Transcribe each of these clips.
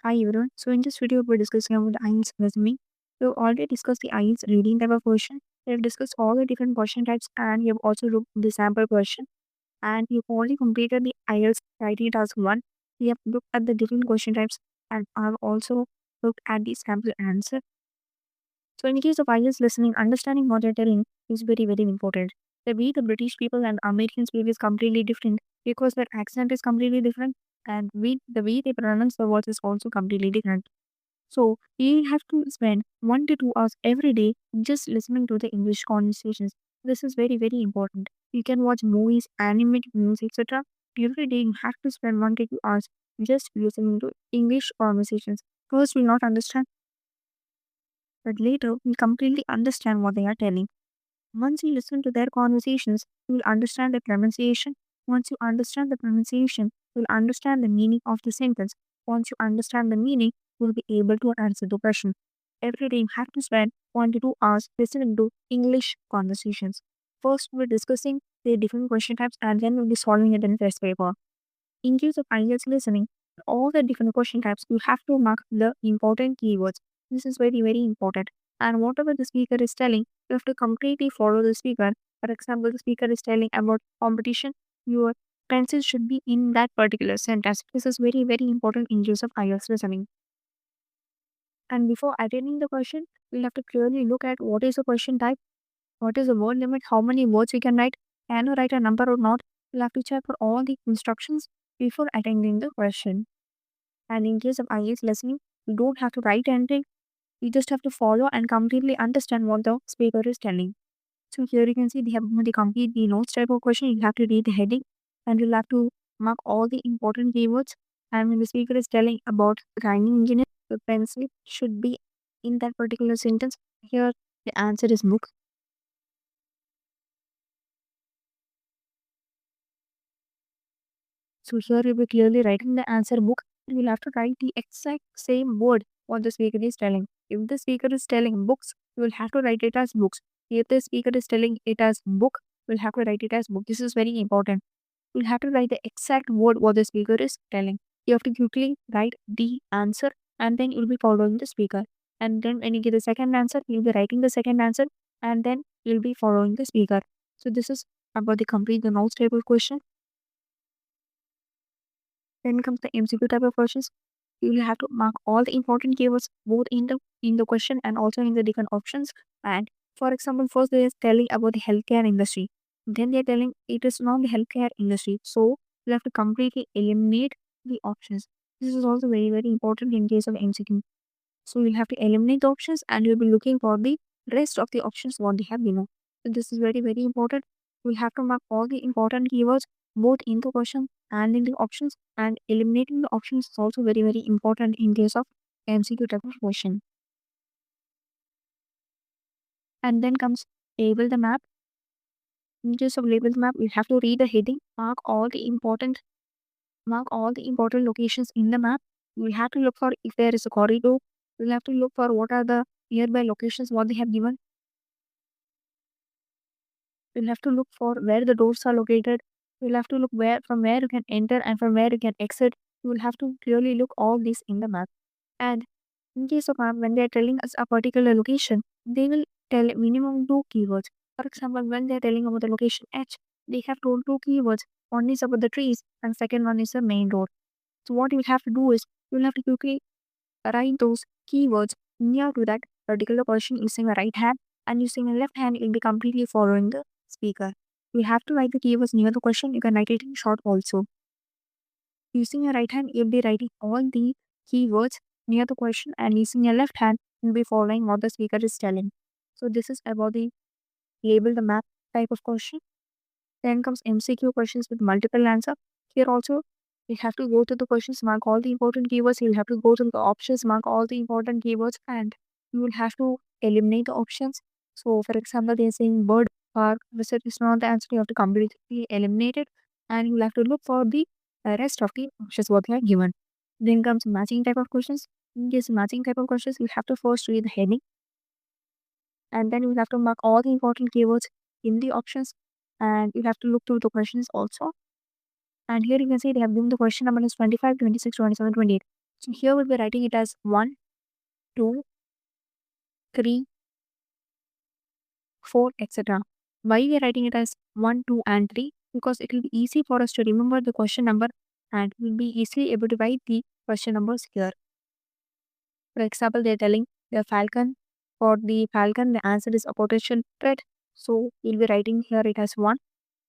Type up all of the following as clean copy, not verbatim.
Hi everyone. So in this video, we're discussing about the IELTS resume. We've already discussed the IELTS reading type of question. We've discussed all the different question types and we have also looked at the sample question. And we've already completed the IELTS writing task 1. We have looked at the different question types and I've also looked at the sample answer. So in case of IELTS listening, understanding what they're telling is very, very important. The way the British people and Americans speak is completely different because their accent is completely different and the way they pronounce the words is also completely different. So you have to spend 1 to 2 hours every day just listening to the English conversations. This is very, very important. You can watch movies, animated music, etc. Every day you have to spend 1 to 2 hours just listening to English conversations. First, we'll not understand, but later we'll completely understand what they are telling. Once you listen to their conversations, you will understand the pronunciation. Once you understand the pronunciation, you will understand the meaning of the sentence. Once you understand the meaning, you will be able to answer the question. Every day you have to spend 1 to 2 hours listening to English conversations. First, we're discussing the different question types and then we'll be solving it in test paper. In case of IELTS listening, all the different question types, you have to mark the important keywords. This is very, very important. And whatever the speaker is telling, you have to completely follow the speaker. For example, the speaker is telling about competition, your pencil should be in that particular sentence. This is very, very important in case of IELTS listening. And before attending the question, we'll have to clearly look at what is the question type, what is the word limit, how many words we can write, can you write a number or not. We'll have to check for all the instructions before attending the question. And in case of IELTS listening, you don't have to write anything. You just have to follow and completely understand what the speaker is telling. So here you can see they have the complete the notes type of question. You have to read the heading and you'll have to mark all the important keywords. And when the speaker is telling about grinding engineer, the pencil should be in that particular sentence. Here the answer is book. So here you'll be clearly writing the answer book. You'll have to write the exact same word what the speaker is telling. If the speaker is telling books, you will have to write it as books. If the speaker is telling it as book, you'll have to write it as book. This is very important. You'll have to write the exact word what the speaker is telling. You have to quickly write the answer and then you'll be following the speaker. And then when you get the second answer, you'll be writing the second answer and then you'll be following the speaker. So this is about the complete the notes table question. Then comes the MCQ type of questions. You will have to mark all the important keywords both in the question and also in the different options. And for example, first they are telling about the healthcare industry. Then they are telling it is not the healthcare industry. So you have to completely eliminate the options. This is also very, very important in case of MCQ. So you'll have to eliminate the options and you'll be looking for the rest of the options what they have below. So this is very, very important. We'll have to mark all the important keywords both in the question and in the options, and eliminating the options is also very, very important in case of MCQ type of question. And then comes label the map. In case of label the map, we have to read the heading, mark all the important locations in the map. We have to look for if there is a corridor. We'll have to look for what are the nearby locations what they have given. We'll have to look for where the doors are located. We'll have to look from where you can enter and from where you can exit. You will have to clearly look all this in the map. And in case of map, when they are telling us a particular location, they will tell minimum 2 keywords. For example, when they are telling about the location H, they have told 2 keywords. One is about the trees and second one is the main road. So what you will have to do is you will have to quickly write those keywords near to that particular person using the right hand, and using the left hand you'll be completely following the speaker. You have to write the keywords near the question. You can write it in short also. Using your right hand, you'll be writing all the keywords near the question, and using your left hand, you'll be following what the speaker is telling. So this is about the label the map type of question. Then comes MCQ questions with multiple answer. Here also, you have to go to the questions, mark all the important keywords. You'll have to go to the options, mark all the important keywords, and you will have to eliminate the options. So, for example, they're saying bird park visit is not the answer. You have to completely eliminate it, and you'll have to look for the rest of the options what they are given. Then comes matching type of questions. In this matching type of questions, you have to first read the heading, and then you have to mark all the important keywords in the options, and you have to look through the questions also. And here you can see they have given the question number is 25, 26, 27, 28. So here we'll be writing it as 1, 2, 3, 4, etc. Why we are writing it as 1, 2, and 3? Because it will be easy for us to remember the question number and we'll be easily able to write the question numbers here. For example, they're telling the falcon. For the falcon, the answer is a potential threat. So we'll be writing here it as 1.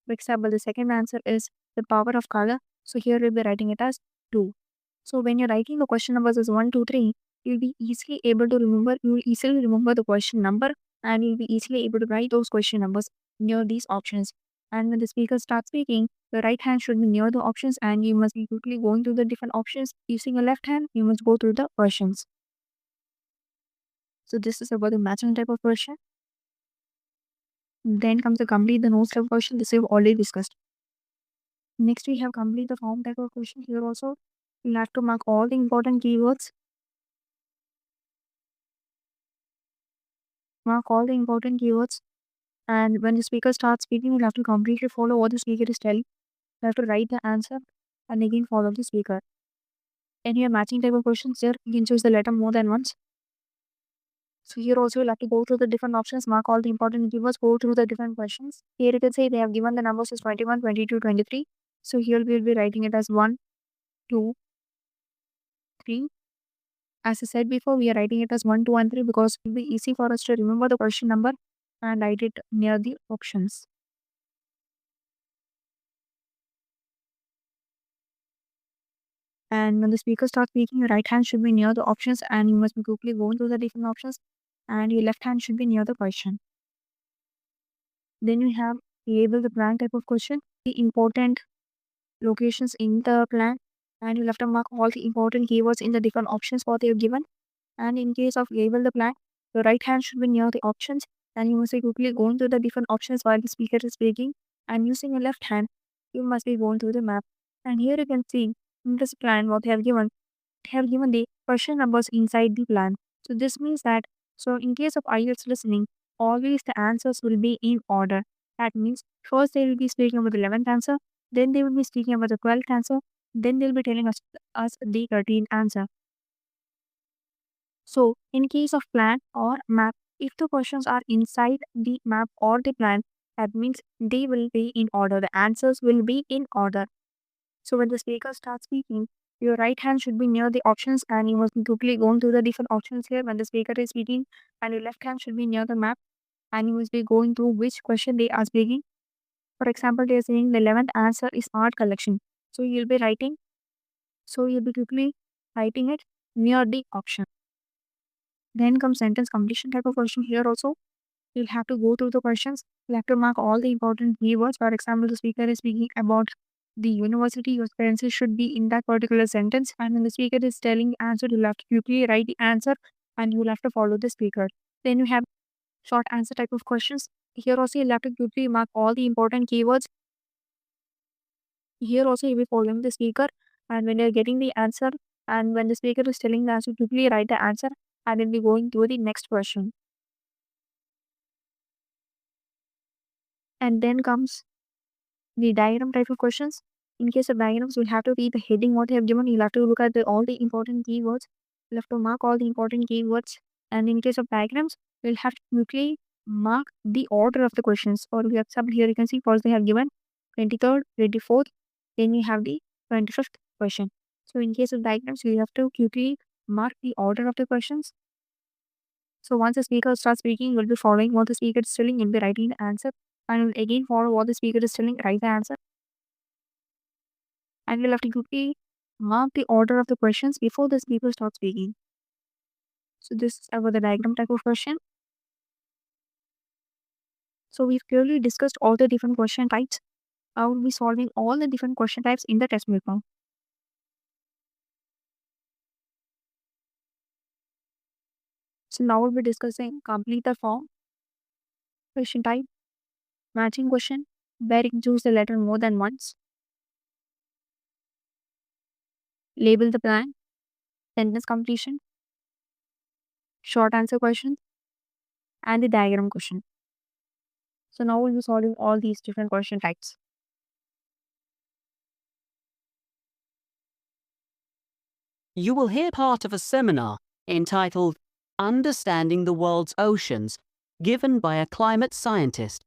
For example, the second answer is the power of color. So here we'll be writing it as 2. So when you're writing the question numbers as 1, 2, 3, you'll be easily able to remember, you will easily remember the question number and you'll be easily able to write those question numbers near these options. And when the speaker starts speaking, the right hand should be near the options and you must be quickly going through the different options. Using your left hand, you must go through the questions. So this is about the matching type of question. Then comes the complete the notes type of question. This we've already discussed. Next we have complete the form type of question. Here also you'll have to mark all the important keywords. Mark all the important keywords. And when the speaker starts speaking, you'll have to completely follow what the speaker is telling. You have to write the answer and again follow the speaker. And here matching type of questions, here you can choose the letter more than once. So here also you'll have to go through the different options, mark all the important keywords, go through the different questions. Here you can say they have given the numbers as 21, 22, 23. So here we'll be writing it as 1, 2, 3. As I said before, we are writing it as 1, 2, and 3 because it will be easy for us to remember the question number and write it near the options. And when the speaker starts speaking, your right hand should be near the options and you must be quickly going through the different options and your left hand should be near the question. Then we have label the plan type of question, the important locations in the plan, and you'll have to mark all the important keywords in the different options what they've given. And in case of label the plan, the right hand should be near the options and you must be quickly going through the different options while the speaker is speaking, and using your left hand you must be going through the map. And here you can see in this plan what they have given the question numbers inside the plan. So this means that, so in case of IELTS listening, always the answers will be in order. That means first they will be speaking about the 11th answer, then they will be speaking about the 12th answer, then they'll be telling us the 13th answer. So in case of plan or map, if the questions are inside the map or the plan, that means they will be in order. The answers will be in order. So when the speaker starts speaking, your right hand should be near the options and you must be quickly going through the different options here when the speaker is speaking, and your left hand should be near the map and you must be going through which question they are speaking. For example, they are saying the 11th answer is art collection. So you'll be quickly writing it near the option. Then comes sentence completion type of question. Here also you'll have to go through the questions. You'll have to mark all the important keywords. For example, the speaker is speaking about the university, your pencil should be in that particular sentence. And when the speaker is telling the answer, you'll have to quickly write the answer and you'll have to follow the speaker. Then you have short answer type of questions. Here also you'll have to quickly mark all the important keywords. Here also you'll be following the speaker, and when you're getting the answer and when the speaker is telling the answer, quickly write the answer and then be going to the next question. And then comes the diagram type of questions. In case of diagrams, you'll have to read the heading what they have given. You'll have to look at all the important keywords. You'll have to mark all the important keywords. And in case of diagrams, you'll have to quickly mark the order of the questions. For example, here you can see first they have given 23rd, 24th, then you have the 25th question. So in case of diagrams, you have to quickly mark the order of the questions. So once the speaker starts speaking, you'll be following what the speaker is telling, you'll be writing the answer, and you'll again follow what the speaker is telling, write the answer. And you'll have to quickly mark the order of the questions before the speaker starts speaking. So this is about the diagram type of question. So we've clearly discussed all the different question types. I will be solving all the different question types in the test paper. So now we'll be discussing complete the form, question type, matching question, where you can choose the letter more than once, label the plan, sentence completion, short answer question, and the diagram question. So now we'll be solving all these different question types. You will hear part of a seminar entitled Understanding the World's Oceans, given by a climate scientist.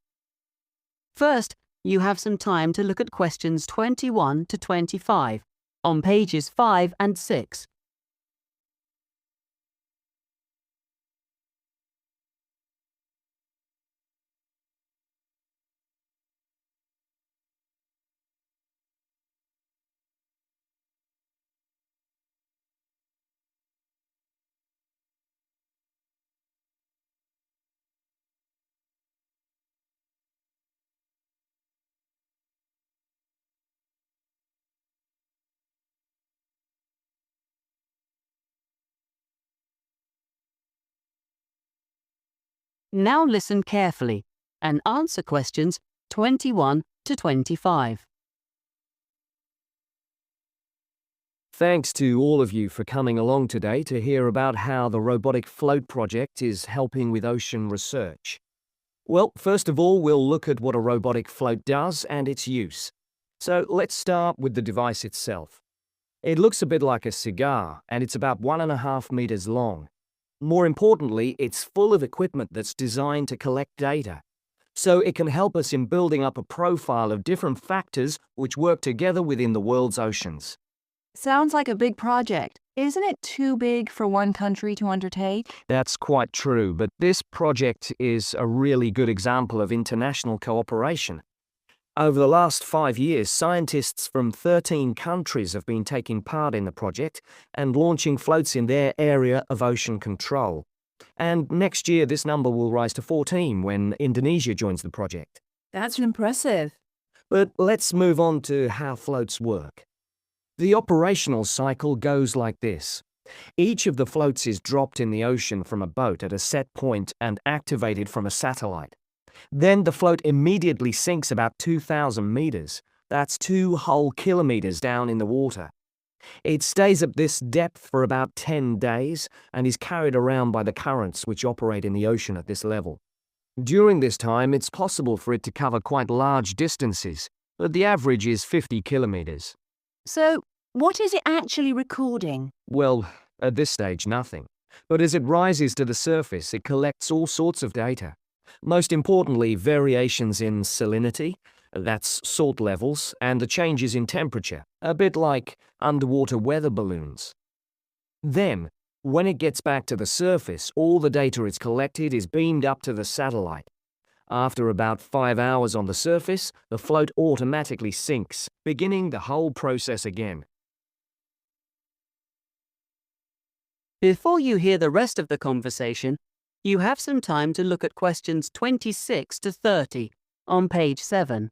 First, you have some time to look at questions 21 to 25 on pages 5 and 6. Now listen carefully and answer questions 21 to 25. Thanks to all of you for coming along today to hear about how the Robotic Float project is helping with ocean research. Well, first of all, we'll look at what a robotic float does and its use. So let's start with the device itself. It looks a bit like a cigar, and it's about 1.5 meters long. More importantly, it's full of equipment that's designed to collect data. So it can help us in building up a profile of different factors which work together within the world's oceans. Sounds like a big project. Isn't it too big for one country to undertake? That's quite true, but this project is a really good example of international cooperation. Over the last 5 years, scientists from 13 countries have been taking part in the project and launching floats in their area of ocean control. And next year, this number will rise to 14 when Indonesia joins the project. That's impressive. But let's move on to how floats work. The operational cycle goes like this. Each of the floats is dropped in the ocean from a boat at a set point and activated from a satellite. Then the float immediately sinks about 2,000 meters. That's 2 whole kilometers down in the water. It stays at this depth for about 10 days and is carried around by the currents which operate in the ocean at this level. During this time, it's possible for it to cover quite large distances, but the average is 50 kilometers. So, what is it actually recording? Well, at this stage, nothing. But as it rises to the surface, it collects all sorts of data. Most importantly, variations in salinity, that's salt levels, and the changes in temperature, a bit like underwater weather balloons. Then, when it gets back to the surface, all the data it's collected is beamed up to the satellite. After about 5 hours on the surface, the float automatically sinks, beginning the whole process again. Before you hear the rest of the conversation, you have some time to look at questions 26 to 30 on page 7.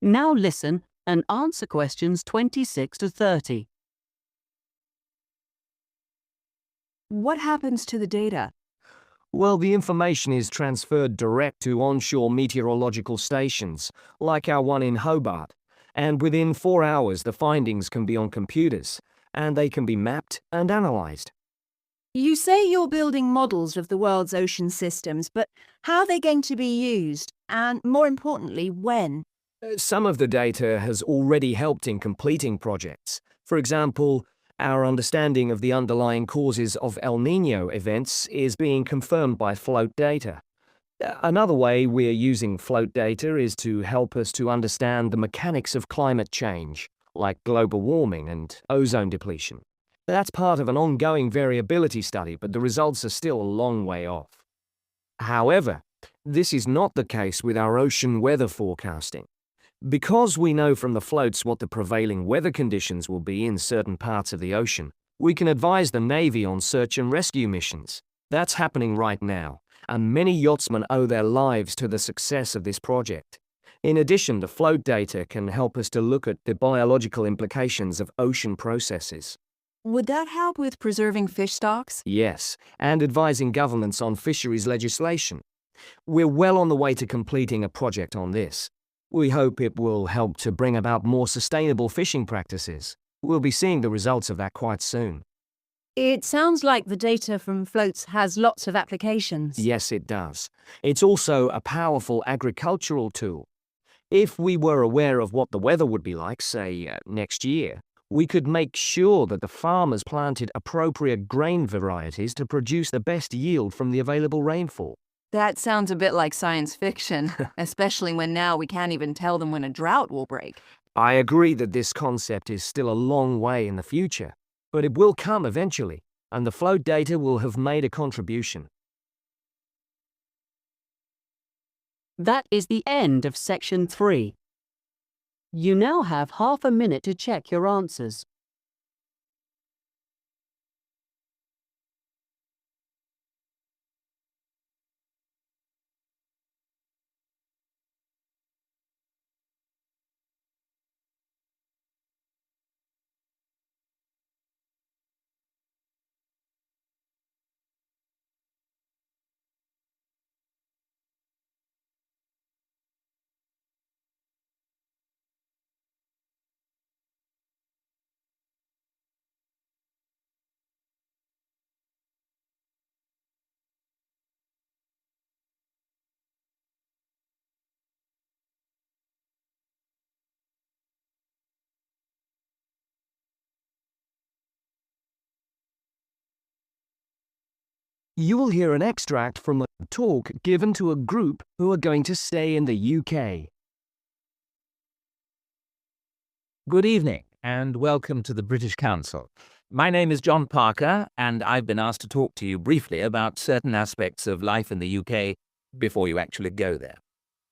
Now listen and answer questions 26 to 30. What happens to the data? Well, the information is transferred direct to onshore meteorological stations, like our one in Hobart, and within 4 hours the findings can be on computers, and they can be mapped and analysed. You say you're building models of the world's ocean systems, but how are they going to be used? And more importantly, when? Some of the data has already helped in completing projects. For example, our understanding of the underlying causes of El Niño events is being confirmed by float data. Another way we're using float data is to help us to understand the mechanics of climate change, like global warming and ozone depletion. That's part of an ongoing variability study, but the results are still a long way off. However, this is not the case with our ocean weather forecasting. Because we know from the floats what the prevailing weather conditions will be in certain parts of the ocean, we can advise the Navy on search and rescue missions. That's happening right now, and many yachtsmen owe their lives to the success of this project. In addition, the float data can help us to look at the biological implications of ocean processes. Would that help with preserving fish stocks? Yes, and advising governments on fisheries legislation. We're well on the way to completing a project on this. We hope it will help to bring about more sustainable fishing practices. We'll be seeing the results of that quite soon. It sounds like the data from floats has lots of applications. Yes, it does. It's also a powerful agricultural tool. If we were aware of what the weather would be like, say, next year, we could make sure that the farmers planted appropriate grain varieties to produce the best yield from the available rainfall. That sounds a bit like science fiction, especially when now we can't even tell them when a drought will break. I agree that this concept is still a long way in the future, but it will come eventually, and the float data will have made a contribution. That is the end of section 3. You now have half a minute to check your answers. You will hear an extract from a talk given to a group who are going to stay in the UK. Good evening, and welcome to the British Council. My name is John Parker, and I've been asked to talk to you briefly about certain aspects of life in the UK before you actually go there.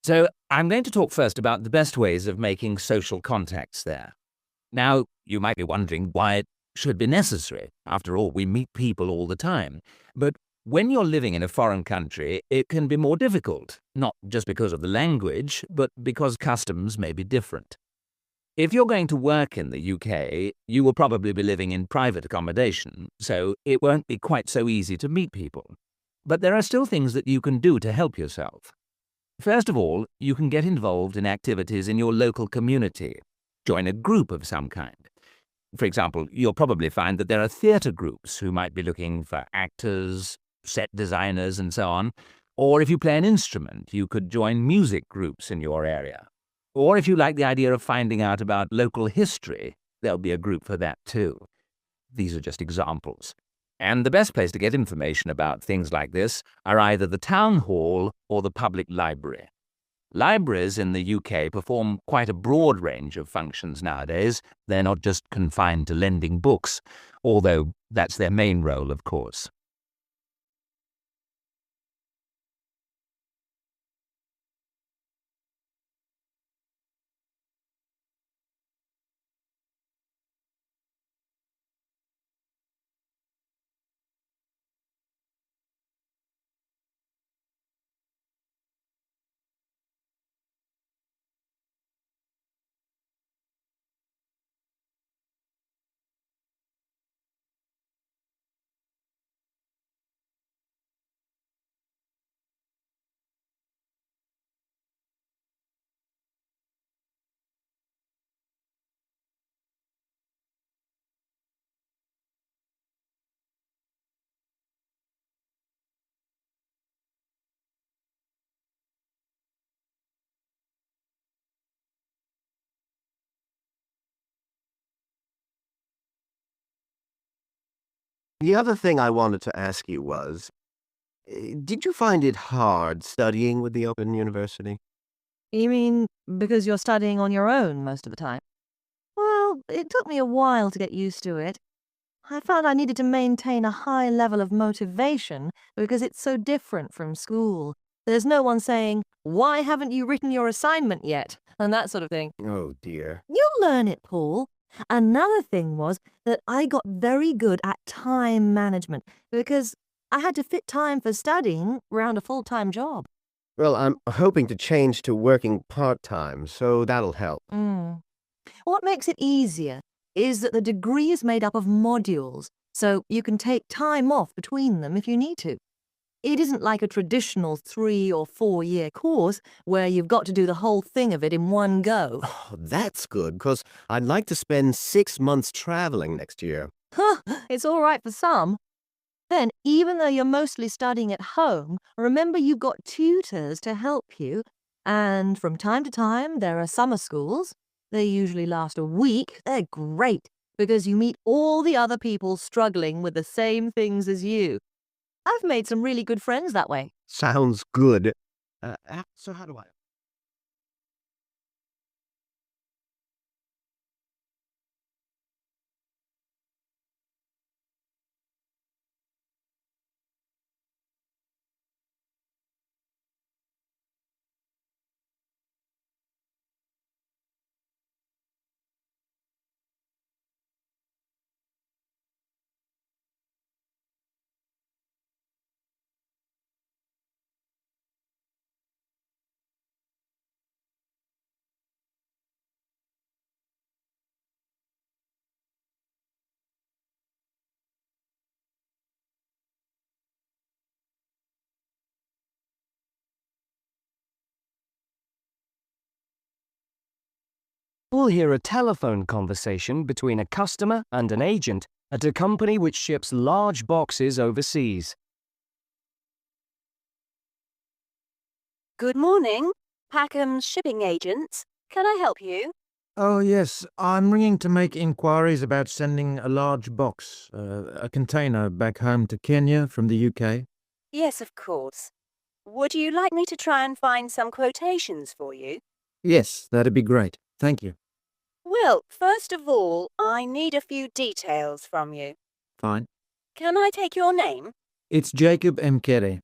So I'm going to talk first about the best ways of making social contacts there. Now, you might be wondering why it should be necessary. After all, we meet people all the time. But when you're living in a foreign country, it can be more difficult, not just because of the language, but because customs may be different. If you're going to work in the UK, you will probably be living in private accommodation, so it won't be quite so easy to meet people. But there are still things that you can do to help yourself. First of all, you can get involved in activities in your local community. Join a group of some kind. For example, you'll probably find that there are theatre groups who might be looking for actors, set designers, and so on. Or if you play an instrument, you could join music groups in your area. Or if you like the idea of finding out about local history, there'll be a group for that too. These are just examples. And the best place to get information about things like this are either the town hall or the public library. Libraries in the UK perform quite a broad range of functions nowadays. They're not just confined to lending books, although that's their main role, of course. The other thing I wanted to ask you was, did you find it hard studying with the Open University? You mean because you're studying on your own most of the time? Well, it took me a while to get used to it. I found I needed to maintain a high level of motivation because it's so different from school. There's no one saying, "Why haven't you written your assignment yet?" and that sort of thing. Oh, dear. You'll learn it, Paul. Another thing was that I got very good at time management because I had to fit time for studying around a full-time job. Well, I'm hoping to change to working part-time, so that'll help. What makes it easier is that the degree is made up of modules, so you can take time off between them if you need to. It isn't like a traditional 3 or 4 year course where you've got to do the whole thing of it in one go. Oh, that's good, because I'd like to spend 6 months traveling next year. Huh, it's all right for some. Then, even though you're mostly studying at home, remember you've got tutors to help you. And from time to time, there are summer schools. They usually last a week. They're great because you meet all the other people struggling with the same things as you. I've made some really good friends that way. Sounds good. So how do I? We'll hear a telephone conversation between a customer and an agent at a company which ships large boxes overseas. Good morning. Packham's shipping agents. Can I help you? Oh, yes. I'm ringing to make inquiries about sending a large box, a container, back home to Kenya from the UK. Yes, of course. Would you like me to try and find some quotations for you? Yes, that'd be great. Thank you. Well, first of all, I need a few details from you. Fine. Can I take your name? It's Jacob Mkere.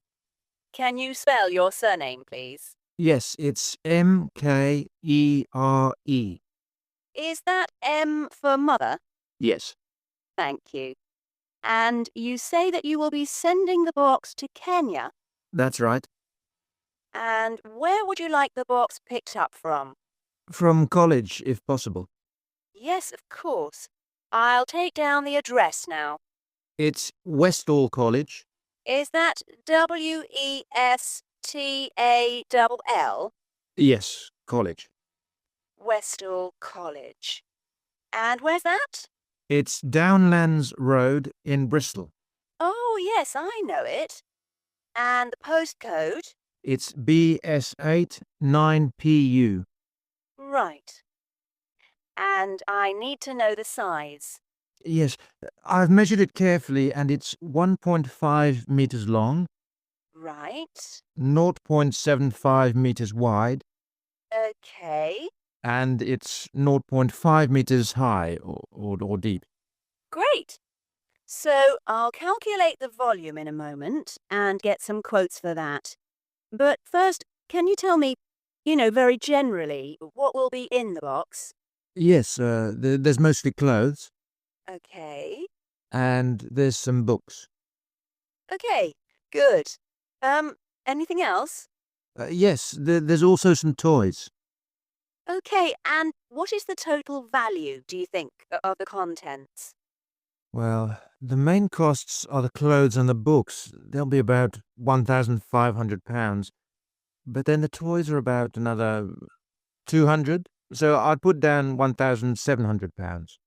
Can you spell your surname, please? Yes, it's Mkere. Is that M for mother? Yes. Thank you. And you say that you will be sending the box to Kenya. That's right. And where would you like the box picked up from? From college, if possible. Yes, of course. I'll take down the address now. It's Westall College. Is that Westall? Yes, college. Westall College. And where's that? It's Downlands Road in Bristol. Oh, yes, I know it. And the postcode? It's BS8 9PU. Right. And I need to know the size. Yes, I've measured it carefully and it's 1.5 meters long, Right. 0.75 meters wide, Okay. and it's 0.5 meters high or deep. Great. So I'll calculate the volume in a moment and get some quotes for that. But first, can you tell me, very generally, what will be in the box? Yes, there's mostly clothes, Okay. and there's some books. Okay. Good. Anything else? Yes, there's also some toys. Okay, and what is the total value, do you think, of the contents? Well, the main costs are the clothes and the books. They'll be about £1,500. But then the toys are about another 200. So I'd put down £1,700.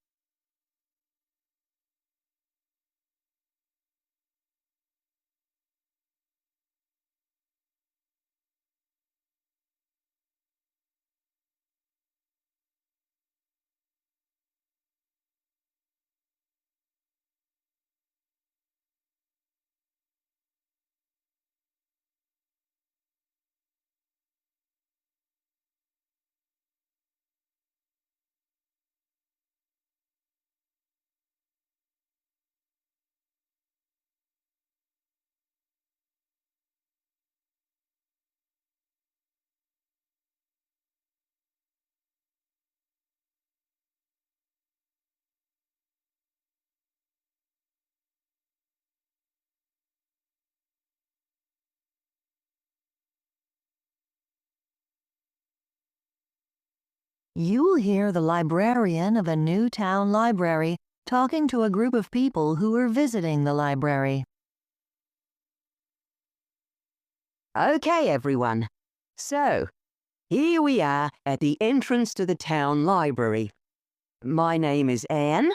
You'll hear the librarian of a new town library talking to a group of people who are visiting the library. Okay, everyone. So, here we are at the entrance to the town library. My name is Anne,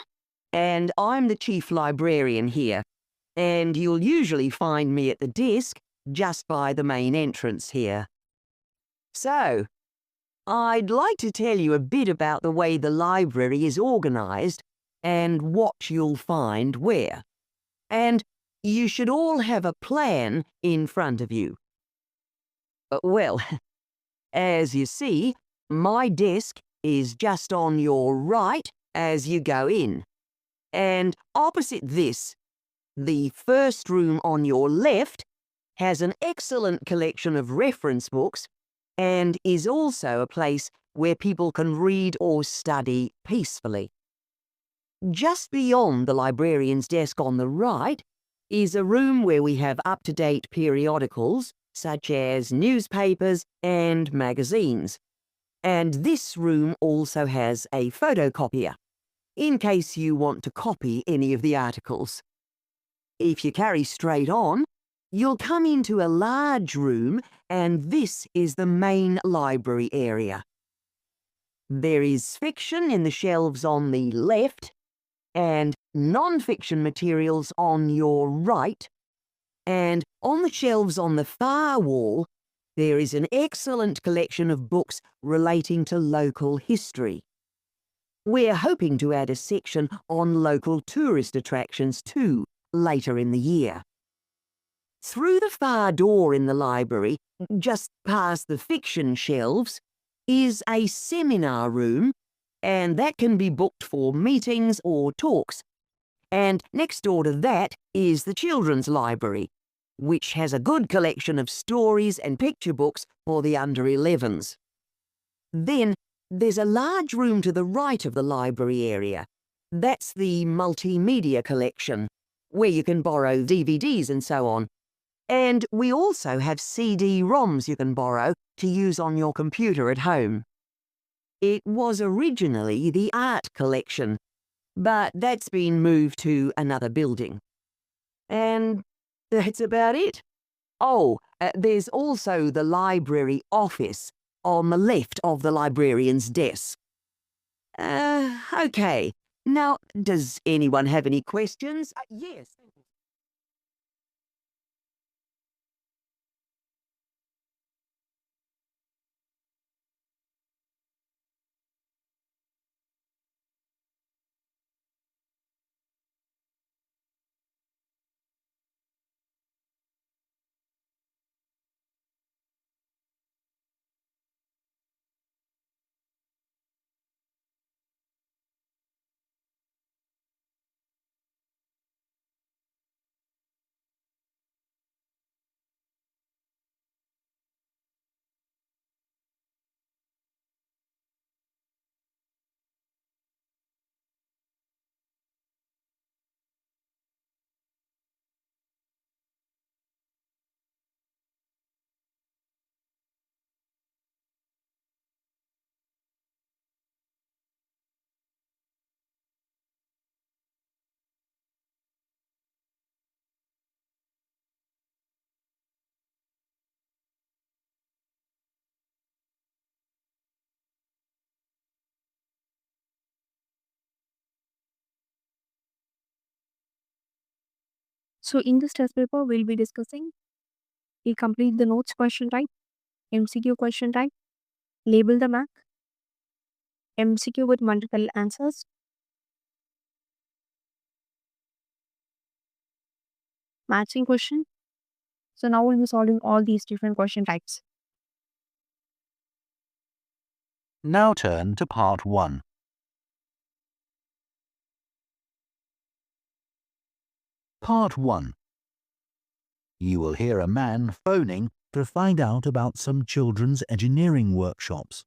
and I'm the chief librarian here. And you'll usually find me at the desk just by the main entrance here. So, I'd like to tell you a bit about the way the library is organised and what you'll find where. And you should all have a plan in front of you. Well, as you see, my desk is just on your right as you go in. And opposite this, the first room on your left has an excellent collection of reference books and is also a place where people can read or study peacefully. Just beyond the librarian's desk on the right is a room where we have up-to-date periodicals, such as newspapers and magazines. And this room also has a photocopier, in case you want to copy any of the articles. If you carry straight on, you'll come into a large room, and this is the main library area. There is fiction in the shelves on the left, and non-fiction materials on your right, and on the shelves on the far wall, there is an excellent collection of books relating to local history. We're hoping to add a section on local tourist attractions too, later in the year. Through the far door in the library, just past the fiction shelves, is a seminar room, and that can be booked for meetings or talks. And next door to that is the children's library, which has a good collection of stories and picture books for the under 11s. Then there's a large room to the right of the library area. That's the multimedia collection, where you can borrow DVDs and so on. And we also have CD-ROMs you can borrow to use on your computer at home. It was originally the art collection, but that's been moved to another building. And that's about it. Oh, there's also the library office on the left of the librarian's desk. Okay. Now, does anyone have any questions? Yes. So in this test paper, we'll be discussing you complete the notes question type, MCQ question type, label the map, MCQ with multiple answers, matching question. So now we'll be solving all these different question types. Now turn to part 1. Part 1. You will hear a man phoning to find out about some children's engineering workshops.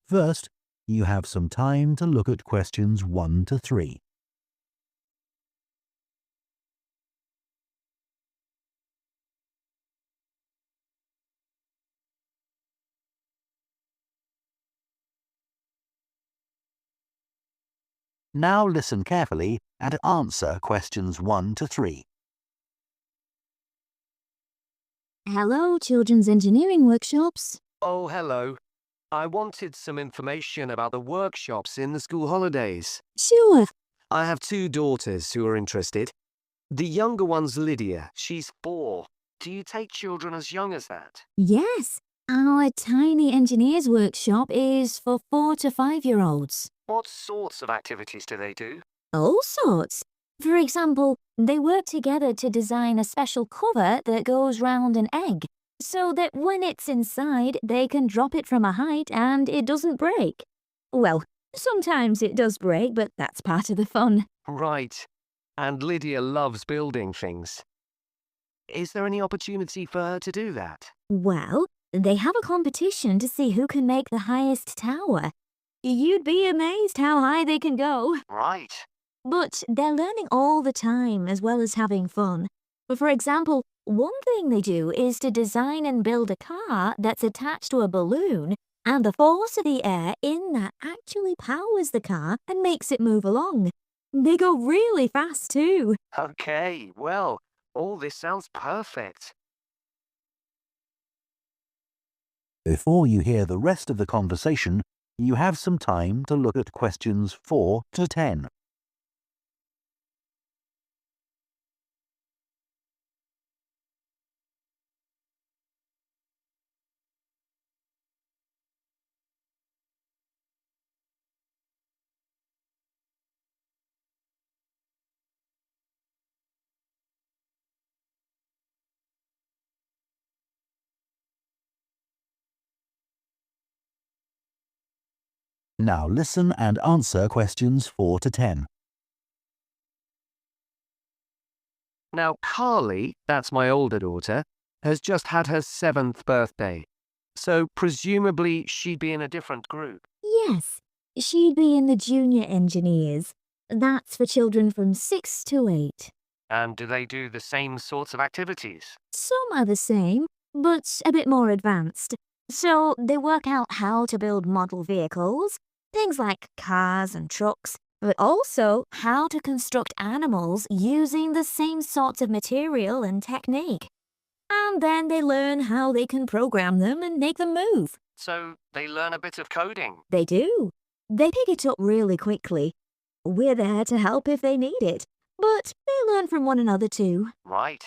First, you have some time to look at questions 1 to 3. Now listen carefully and answer questions 1 to 3. Hello, Children's Engineering Workshops. Oh, hello. I wanted some information about the workshops in the school holidays. Sure. I have two daughters who are interested. The younger one's Lydia. She's 4. Do you take children as young as that? Yes, our Tiny Engineers Workshop is for 4 to 5-year-olds. What sorts of activities do they do? All sorts. For example, they work together to design a special cover that goes round an egg, so that when it's inside, they can drop it from a height and it doesn't break. Well, sometimes it does break, but that's part of the fun. Right. And Lydia loves building things. Is there any opportunity for her to do that? Well, they have a competition to see who can make the highest tower. You'd be amazed how high they can go. Right. But they're learning all the time as well as having fun. For example, one thing they do is to design and build a car that's attached to a balloon, and the force of the air in that actually powers the car and makes it move along. They go really fast too. Okay, well, all this sounds perfect. Before you hear the rest of the conversation, you have some time to look at questions 4 to 10. Now listen and answer questions 4 to 10. Now, Carly, that's my older daughter, has just had her 7th birthday. So presumably she'd be in a different group. Yes, she'd be in the Junior Engineers. That's for children from 6 to 8. And do they do the same sorts of activities? Some are the same, but a bit more advanced. So they work out how to build model vehicles, things like cars and trucks, but also how to construct animals using the same sorts of material and technique. And then they learn how they can program them and make them move. So they learn a bit of coding. They do. They pick it up really quickly. We're there to help if they need it, but they learn from one another too. Right.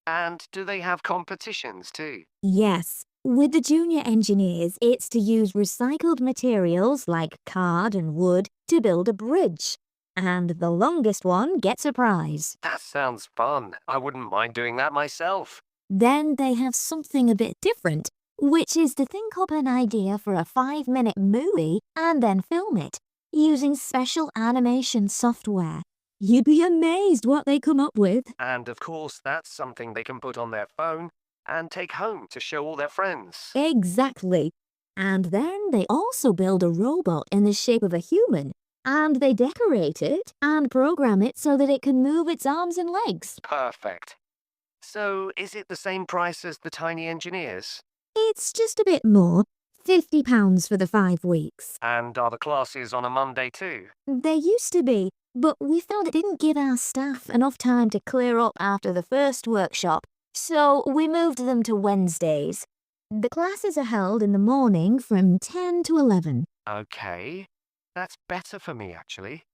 And do they have competitions too? Yes. With the Junior Engineers, it's to use recycled materials like card and wood to build a bridge. And the longest one gets a prize. That sounds fun. I wouldn't mind doing that myself. Then they have something a bit different, which is to think up an idea for a 5-minute movie and then film it, using special animation software. You'd be amazed what they come up with. And of course, that's something they can put on their phone and take home to show all their friends. Exactly. And then they also build a robot in the shape of a human, and they decorate it and program it so that it can move its arms and legs. Perfect. So, is it the same price as the Tiny Engineers? It's just a bit more, £50 for the 5 weeks. And are the classes on a Monday too? They used to be, but we found it didn't give our staff enough time to clear up after the first workshop, so we moved them to Wednesdays. The classes are held in the morning from 10 to 11. Okay, that's better for me actually.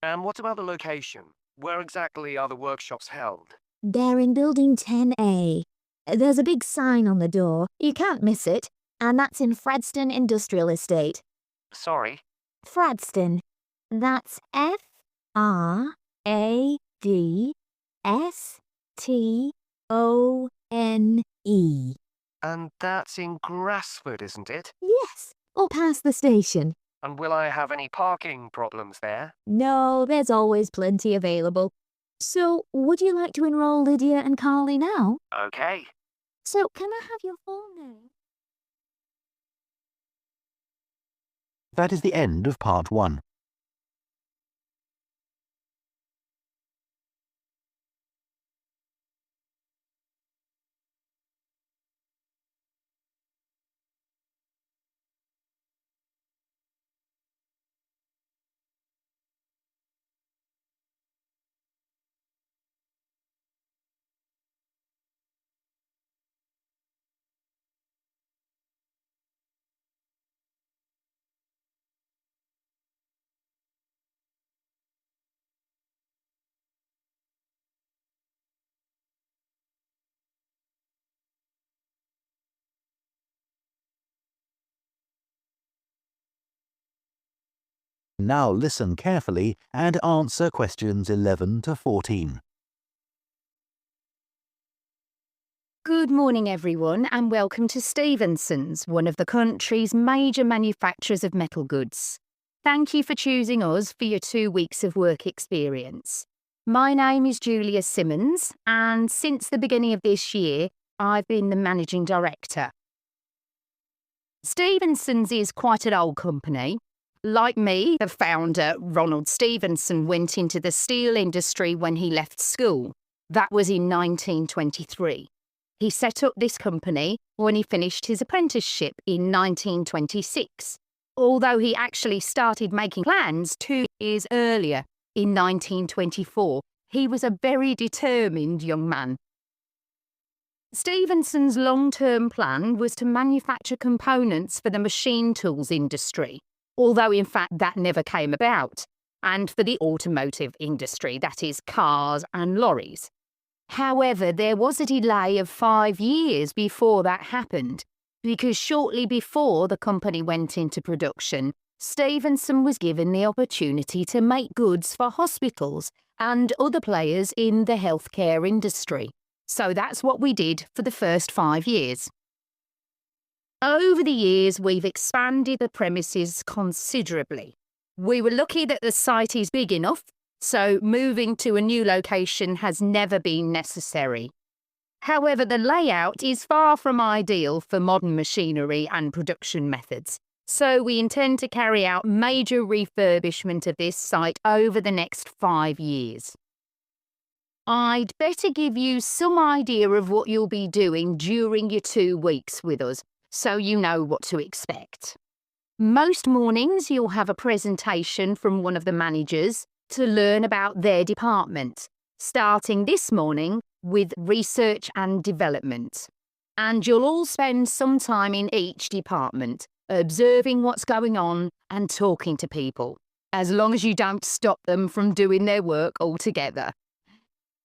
And what about the location? Where exactly are the workshops held? They're in Building 10A. There's a big sign on the door. You can't miss it. And that's in Fredston Industrial Estate. Sorry? Fredston. That's Fredston. And that's in Grassford, isn't it? Yes, or past the station. And will I have any parking problems there? No, there's always plenty available. So, would you like to enroll Lydia and Carly now? Okay. So, can I have your full name? That is the end of part 1. Now listen carefully and answer questions 11 to 14. Good morning, everyone, and welcome to Stevenson's, one of the country's major manufacturers of metal goods. Thank you for choosing us for your 2 weeks of work experience. My name is Julia Simmons, and since the beginning of this year, I've been the managing director. Stevenson's is quite an old company. Like me, the founder, Ronald Stevenson, went into the steel industry when he left school. That was in 1923. He set up this company when he finished his apprenticeship in 1926, although he actually started making plans 2 years earlier, in 1924. He was a very determined young man. Stevenson's long-term plan was to manufacture components for the machine tools industry, although in fact that never came about, and for the automotive industry, that is cars and lorries. However, there was a delay of 5 years before that happened, because shortly before the company went into production, Stevenson was given the opportunity to make goods for hospitals and other players in the healthcare industry. So that's what we did for the first 5 years. Over the years, we've expanded the premises considerably. We were lucky that the site is big enough, so moving to a new location has never been necessary. However, the layout is far from ideal for modern machinery and production methods, so we intend to carry out major refurbishment of this site over the next 5 years. I'd better give you some idea of what you'll be doing during your 2 weeks with us, so you know what to expect. Most mornings you'll have a presentation from one of the managers to learn about their department, starting this morning with research and development. And you'll all spend some time in each department, observing what's going on and talking to people, as long as you don't stop them from doing their work altogether.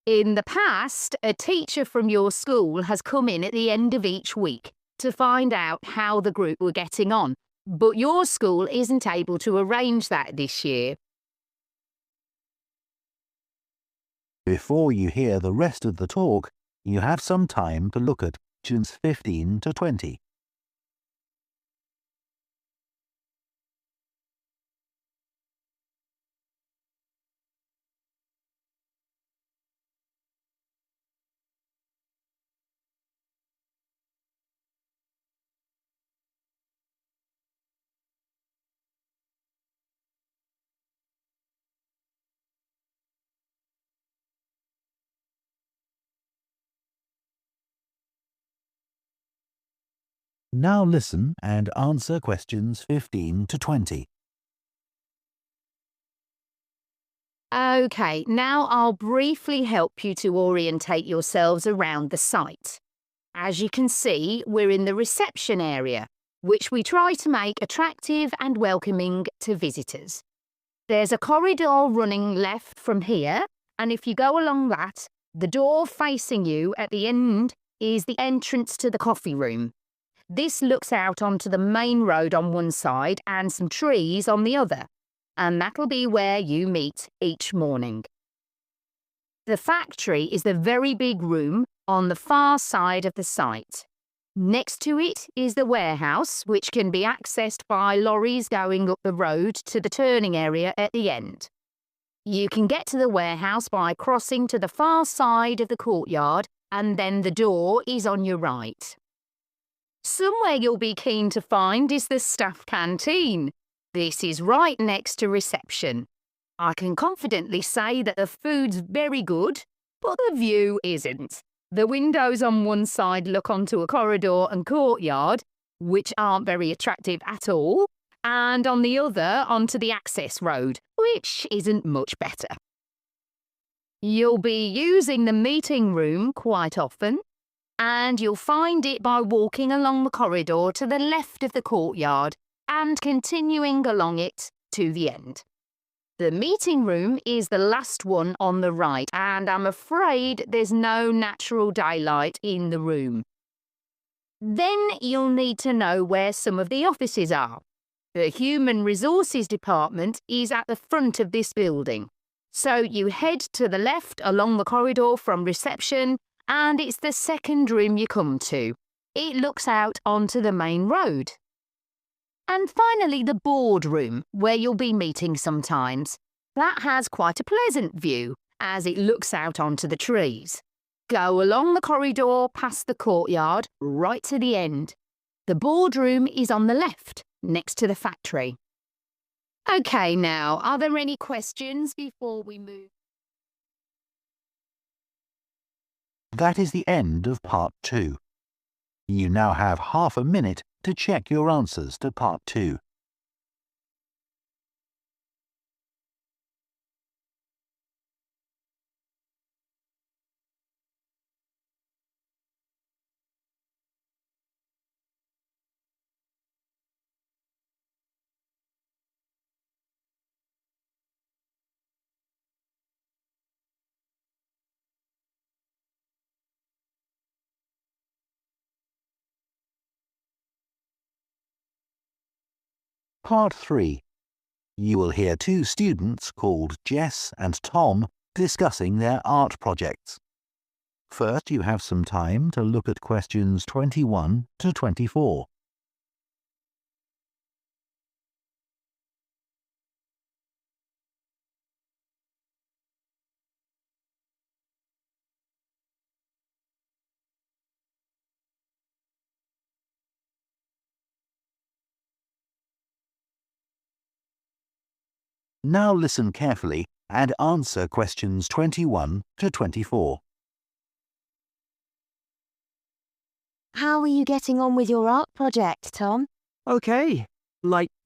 In the past, a teacher from your school has come in at the end of each week to find out how the group were getting on, but your school isn't able to arrange that this year. Before you hear the rest of the talk, you have some time to look at questions 15 to 20. Now listen and answer questions 15 to 20. OK, now I'll briefly help you to orientate yourselves around the site. As you can see, we're in the reception area, which we try to make attractive and welcoming to visitors. There's a corridor running left from here, and if you go along that, the door facing you at the end is the entrance to the coffee room. This looks out onto the main road on one side and some trees on the other, and that'll be where you meet each morning. The factory is the very big room on the far side of the site. Next to it is the warehouse, which can be accessed by lorries going up the road to the turning area at the end. You can get to the warehouse by crossing to the far side of the courtyard, and then the door is on your right. Somewhere you'll be keen to find is the staff canteen. This is right next to reception. I can confidently say that the food's very good, but the view isn't. The windows on one side look onto a corridor and courtyard, which aren't very attractive at all, and on the other onto the access road, which isn't much better. You'll be using the meeting room quite often, and you'll find it by walking along the corridor to the left of the courtyard and continuing along it to the end. The meeting room is the last one on the right, and I'm afraid there's no natural daylight in the room. Then you'll need to know where some of the offices are. The Human Resources Department is at the front of this building. So you head to the left along the corridor from reception, and it's the second room you come to. It looks out onto the main road. And finally, the boardroom, where you'll be meeting sometimes. That has quite a pleasant view, as it looks out onto the trees. Go along the corridor past the courtyard, right to the end. The boardroom is on the left, next to the factory. OK, now, are there any questions before we move? That is the end of part 2. You now have half a minute to check your answers to part 2. Part 3. You will hear 2 students called Jess and Tom discussing their art projects. First, you have some time to look at questions 21 to 24. Now listen carefully and answer questions 21 to 24. How are you getting on with your art project, Tom? Okay.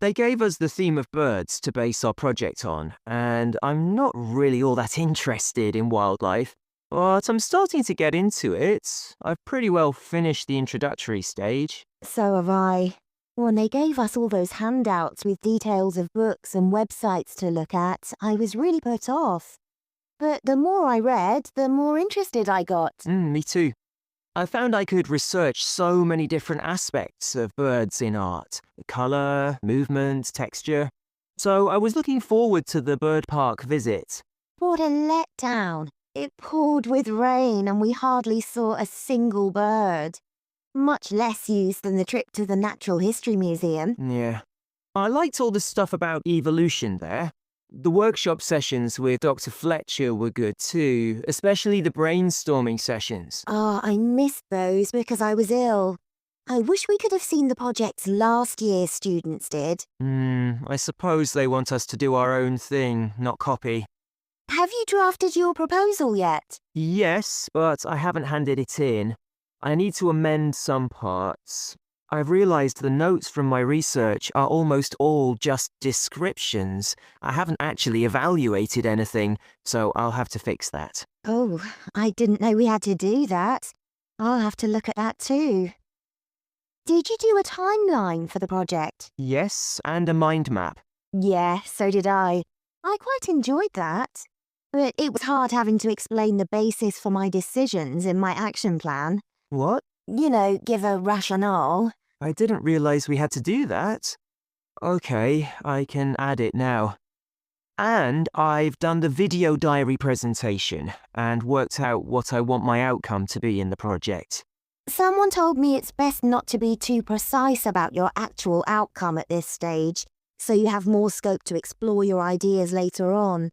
They gave us the theme of birds to base our project on, and I'm not really all that interested in wildlife, but I'm starting to get into it. I've pretty well finished the introductory stage. So have I. When they gave us all those handouts with details of books and websites to look at, I was really put off. But the more I read, the more interested I got. Me too. I found I could research so many different aspects of birds in art. Colour, movement, texture. So I was looking forward to the bird park visit. What a letdown. It poured with rain and we hardly saw a single bird. Much less use than the trip to the Natural History Museum. Yeah. I liked all the stuff about evolution there. The workshop sessions with Dr. Fletcher were good too, especially the brainstorming sessions. Oh, I missed those because I was ill. I wish we could have seen the projects last year's students did. I suppose they want us to do our own thing, not copy. Have you drafted your proposal yet? Yes, but I haven't handed it in. I need to amend some parts. I've realised the notes from my research are almost all just descriptions. I haven't actually evaluated anything, so I'll have to fix that. Oh, I didn't know we had to do that. I'll have to look at that too. Did you do a timeline for the project? Yes, and a mind map. Yeah, so did I. I quite enjoyed that. But it was hard having to explain the basis for my decisions in my action plan. What? You know, give a rationale. I didn't realise we had to do that. Okay, I can add it now. And I've done the video diary presentation and worked out what I want my outcome to be in the project. Someone told me it's best not to be too precise about your actual outcome at this stage, so you have more scope to explore your ideas later on.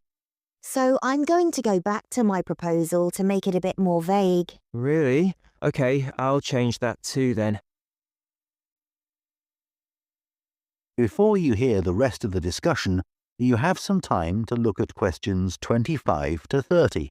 So I'm going to go back to my proposal to make it a bit more vague. Really? Okay, I'll change that too then. Before you hear the rest of the discussion, you have some time to look at questions 25 to 30.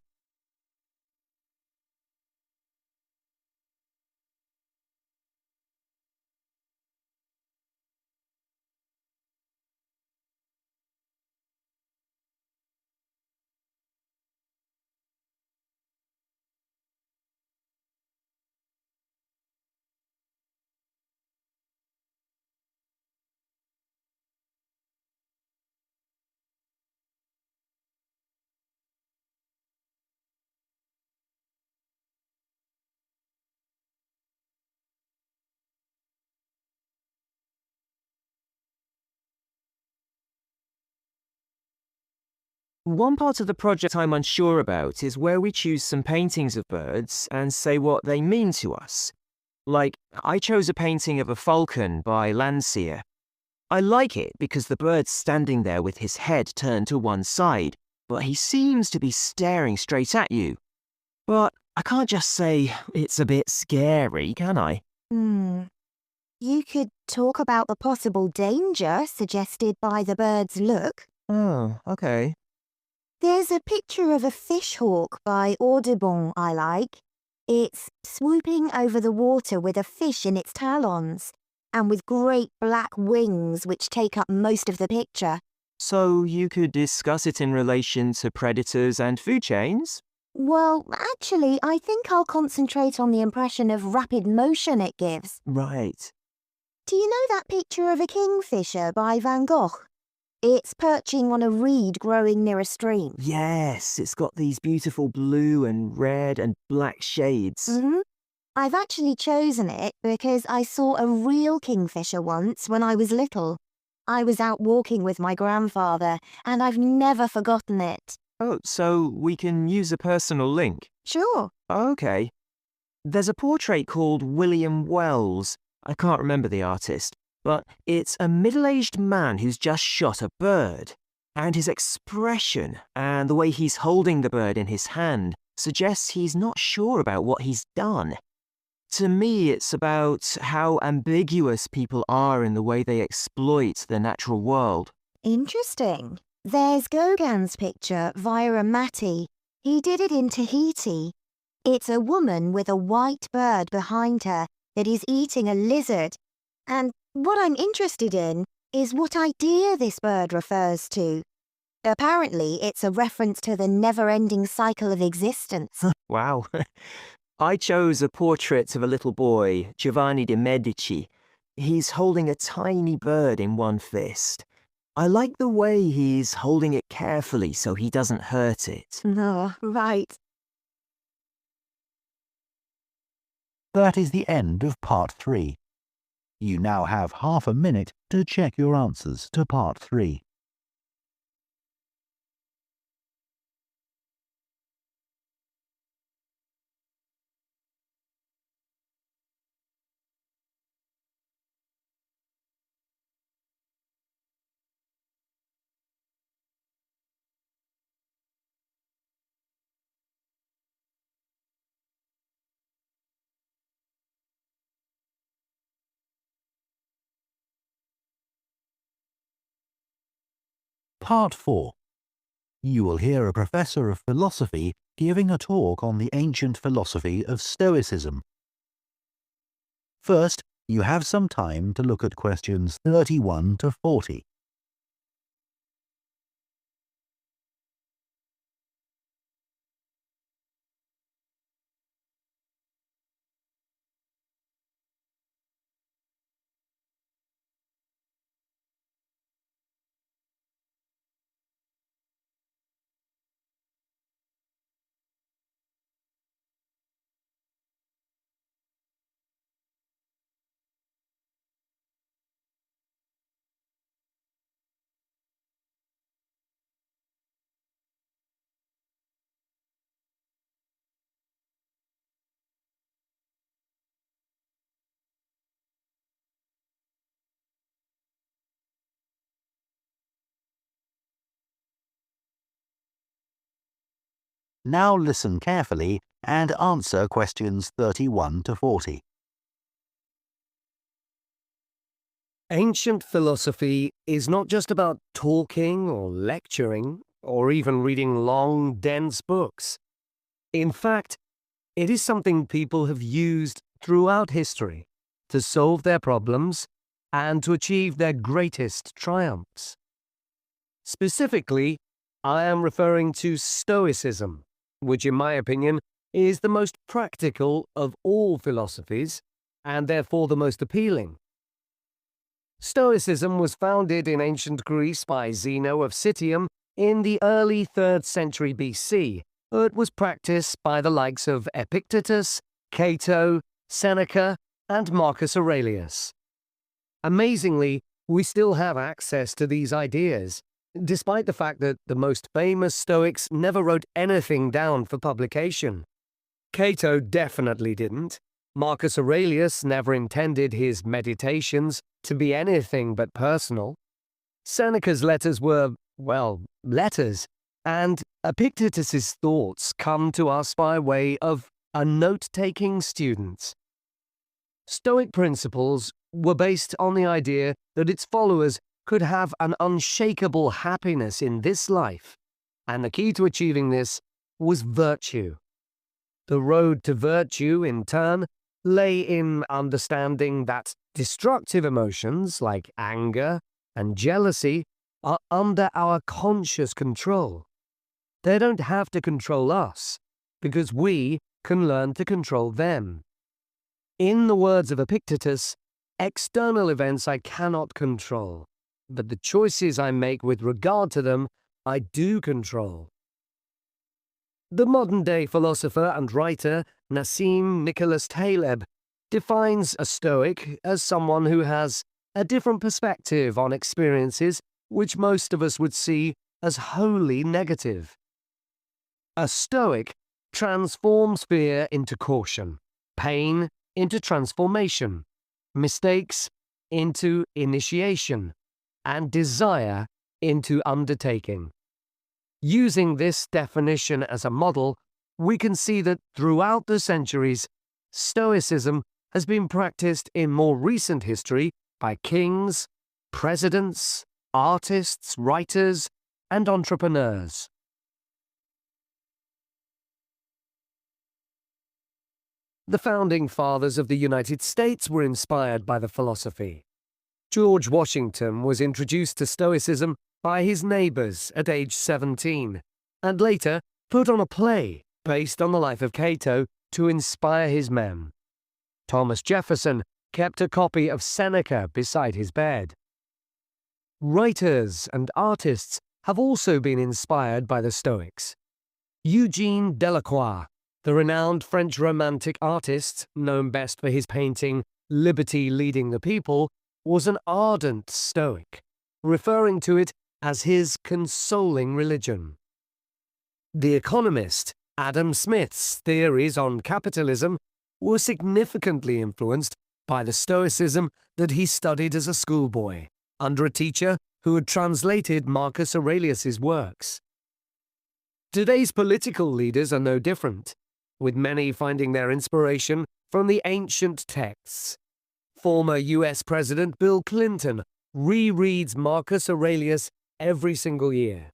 One part of the project I'm unsure about is where we choose some paintings of birds and say what they mean to us. Like, I chose a painting of a falcon by Landseer. I like it because the bird's standing there with his head turned to one side, but he seems to be staring straight at you. But I can't just say it's a bit scary, can I? You could talk about the possible danger suggested by the bird's look. Oh, okay. There's a picture of a fishhawk by Audubon I like. It's swooping over the water with a fish in its talons, and with great black wings which take up most of the picture. So you could discuss it in relation to predators and food chains? Well, actually, I think I'll concentrate on the impression of rapid motion it gives. Right. Do you know that picture of a kingfisher by Van Gogh? It's perching on a reed growing near a stream. Yes, it's got these beautiful blue and red and black shades. I've actually chosen it because I saw a real kingfisher once when I was little. I was out walking with my grandfather, and I've never forgotten it. Oh, so we can use a personal link? Sure. Okay. There's a portrait called William Wells. I can't remember the artist, but it's a middle-aged man who's just shot a bird. And his expression and the way he's holding the bird in his hand suggests he's not sure about what he's done. To me, it's about how ambiguous people are in the way they exploit the natural world. Interesting. There's Gauguin's picture via a Matty. He did it in Tahiti. It's a woman with a white bird behind her that is eating a lizard. And what I'm interested in is what idea this bird refers to. Apparently, it's a reference to the never-ending cycle of existence. Wow. I chose a portrait of a little boy, Giovanni de' Medici. He's holding a tiny bird in one fist. I like the way he's holding it carefully so he doesn't hurt it. Oh, right. That is the end of part 3. You now have half a minute to check your answers to part 3. Part 4. You will hear a professor of philosophy giving a talk on the ancient philosophy of Stoicism. First, you have some time to look at questions 31 to 40. Now listen carefully and answer questions 31 to 40. Ancient philosophy is not just about talking or lecturing or even reading long, dense books. In fact, it is something people have used throughout history to solve their problems and to achieve their greatest triumphs. Specifically, I am referring to Stoicism, which in my opinion is the most practical of all philosophies and therefore the most appealing. Stoicism was founded in ancient Greece by Zeno of Citium in the early 3rd century BC, but was practiced by the likes of Epictetus, Cato, Seneca, and Marcus Aurelius. Amazingly, we still have access to these ideas, despite the fact that the most famous Stoics never wrote anything down for publication. Cato definitely didn't. Marcus Aurelius never intended his meditations to be anything but personal. Seneca's letters were, well, letters, and Epictetus's thoughts come to us by way of a note-taking student. Stoic principles were based on the idea that its followers could have an unshakable happiness in this life, and the key to achieving this was virtue. The road to virtue, in turn, lay in understanding that destructive emotions like anger and jealousy are under our conscious control. They don't have to control us, because we can learn to control them. In the words of Epictetus, external events I cannot control, but the choices I make with regard to them I do control. The modern-day philosopher and writer Nassim Nicholas Taleb defines a Stoic as someone who has a different perspective on experiences which most of us would see as wholly negative. A Stoic transforms fear into caution, pain into transformation, mistakes into initiation, and desire into undertaking. Using this definition as a model, we can see that throughout the centuries, Stoicism has been practiced in more recent history by kings, presidents, artists, writers, and entrepreneurs. The founding fathers of the United States were inspired by the philosophy. George Washington was introduced to Stoicism by his neighbors at age 17, and later put on a play based on the life of Cato to inspire his men. Thomas Jefferson kept a copy of Seneca beside his bed. Writers and artists have also been inspired by the Stoics. Eugene Delacroix, the renowned French Romantic artist, known best for his painting Liberty Leading the People, was an ardent Stoic, referring to it as his consoling religion. The economist Adam Smith's theories on capitalism were significantly influenced by the Stoicism that he studied as a schoolboy, under a teacher who had translated Marcus Aurelius's works. Today's political leaders are no different, with many finding their inspiration from the ancient texts. Former US President Bill Clinton rereads Marcus Aurelius every single year,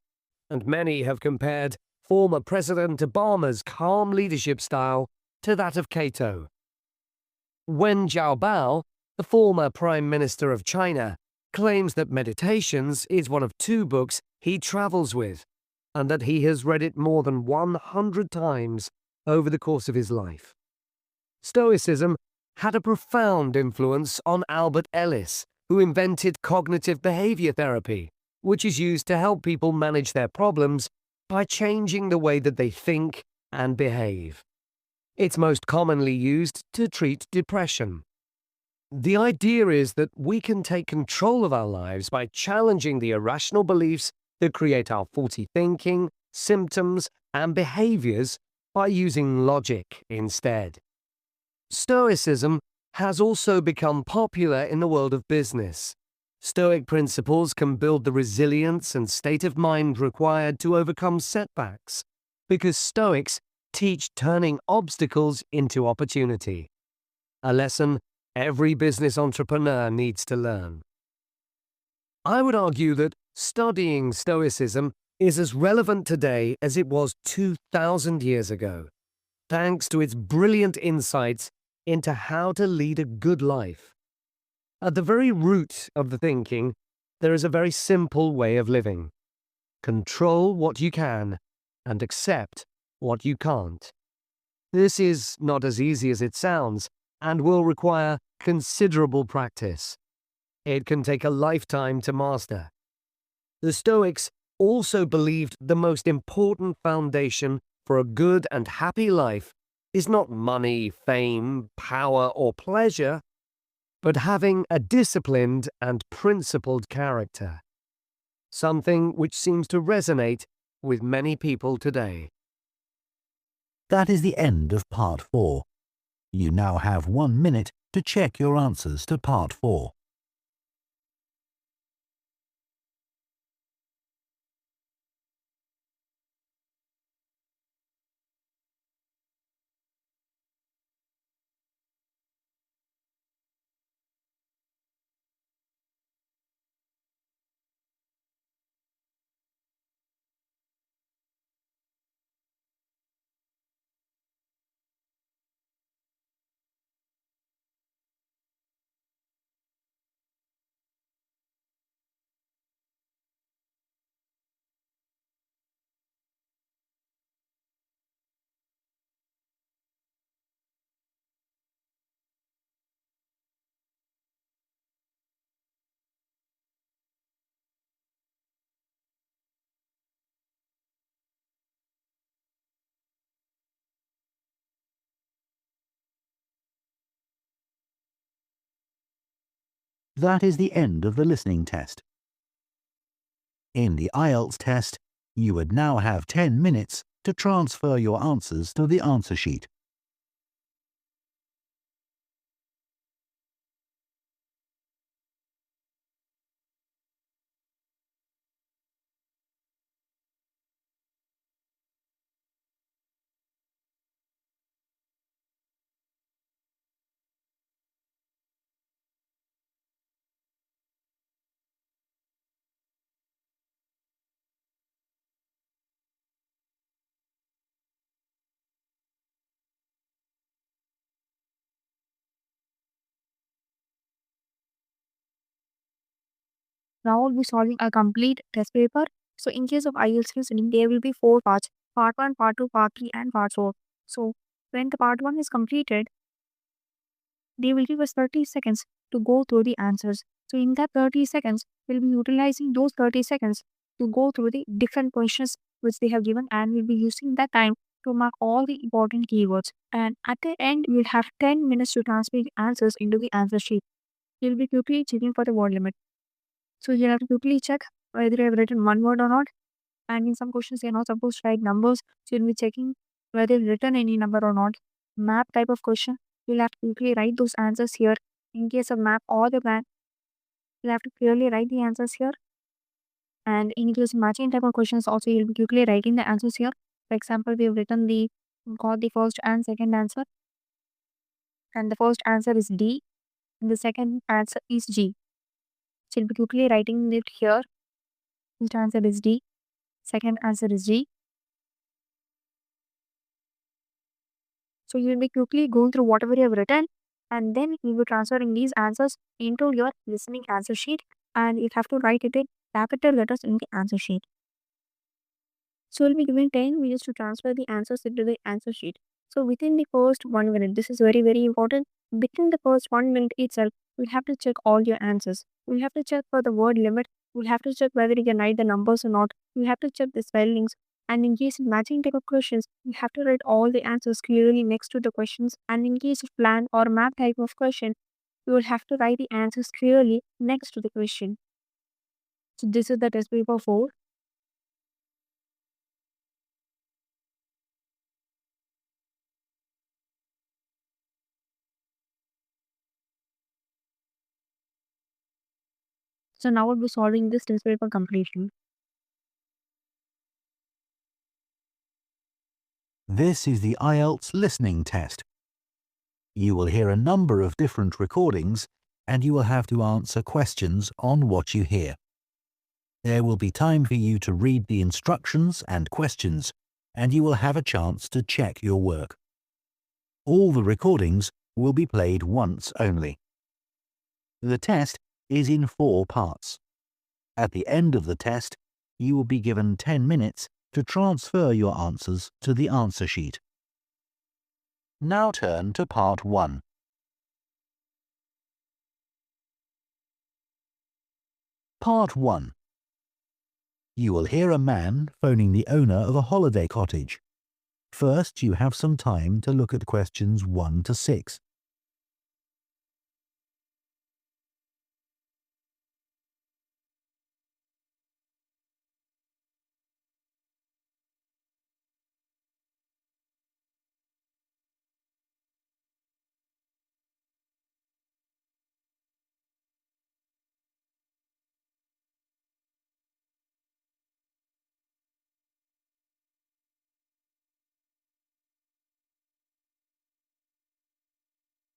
and many have compared former President Obama's calm leadership style to that of Cato. Wen Jiabao, the former Prime Minister of China, claims that Meditations is one of 2 books he travels with, and that he has read it more than 100 times over the course of his life. Stoicism had a profound influence on Albert Ellis, who invented cognitive behavior therapy, which is used to help people manage their problems by changing the way that they think and behave. It's most commonly used to treat depression. The idea is that we can take control of our lives by challenging the irrational beliefs that create our faulty thinking, symptoms, and behaviors by using logic instead. Stoicism has also become popular in the world of business. Stoic principles can build the resilience and state of mind required to overcome setbacks, because Stoics teach turning obstacles into opportunity, a lesson every business entrepreneur needs to learn. I would argue that studying Stoicism is as relevant today as it was 2,000 years ago, thanks to its brilliant insights into how to lead a good life. At the very root of the thinking, there is a very simple way of living. Control what you can and accept what you can't. This is not as easy as it sounds and will require considerable practice. It can take a lifetime to master. The Stoics also believed the most important foundation for a good and happy life is not money, fame, power, or pleasure, but having a disciplined and principled character. something which seems to resonate with many people today. That is the end of Part 4. You now have 1 minute to check your answers to Part 4. That is the end of the listening test. In the IELTS test, you would now have 10 minutes to transfer your answers to the answer sheet. Now we'll be solving a complete test paper. So in case of IELTS listening, there will be 4 parts. Part 1, Part 2, Part 3 and Part 4. So when the Part 1 is completed, they will give us 30 seconds to go through the answers. So in that 30 seconds, we'll be utilizing those 30 seconds to go through the different questions which they have given, and we'll be using that time to mark all the important keywords. And at the end, we'll have 10 minutes to transfer the answers into the answer sheet. You'll be quickly checking for the word limit. So you'll have to quickly check whether you have written one word or not. And in some questions, you're not supposed to write numbers. So you'll be checking whether you've written any number or not. Map type of question, you'll have to quickly write those answers here. In case of map or the plan, you'll have to clearly write the answers here. And in case of matching type of questions, also you'll be quickly writing the answers here. For example, we've got the first and second answer. And the first answer is D. And the second answer is G. So you'll be quickly writing it here. First answer is D. Second answer is G. So you will be quickly going through whatever you have written, and then you will be transferring these answers into your listening answer sheet, and you have to write it in capital letters in the answer sheet. So you'll be given 10 minutes to transfer the answers into the answer sheet. So within the first 1 minute, this is very, very important. Within the first 1 minute itself, we'll have to check all your answers. We'll have to check for the word limit. We'll have to check whether you can write the numbers or not. We'll have to check the spellings. And in case of matching type of questions, you have to write all the answers clearly next to the questions. And in case of plan or map type of question, you will have to write the answers clearly next to the question. So this is the test paper 4. So now we'll be solving this test paper completely. This is the IELTS listening test. You will hear a number of different recordings, and you will have to answer questions on what you hear. There will be time for you to read the instructions and questions, and you will have a chance to check your work. All the recordings will be played once only. The test is in 4 parts. At the end of the test, you will be given 10 minutes to transfer your answers to the answer sheet. Now turn to Part 1. Part 1. You will hear a man phoning the owner of a holiday cottage. First, you have some time to look at questions 1 to 6.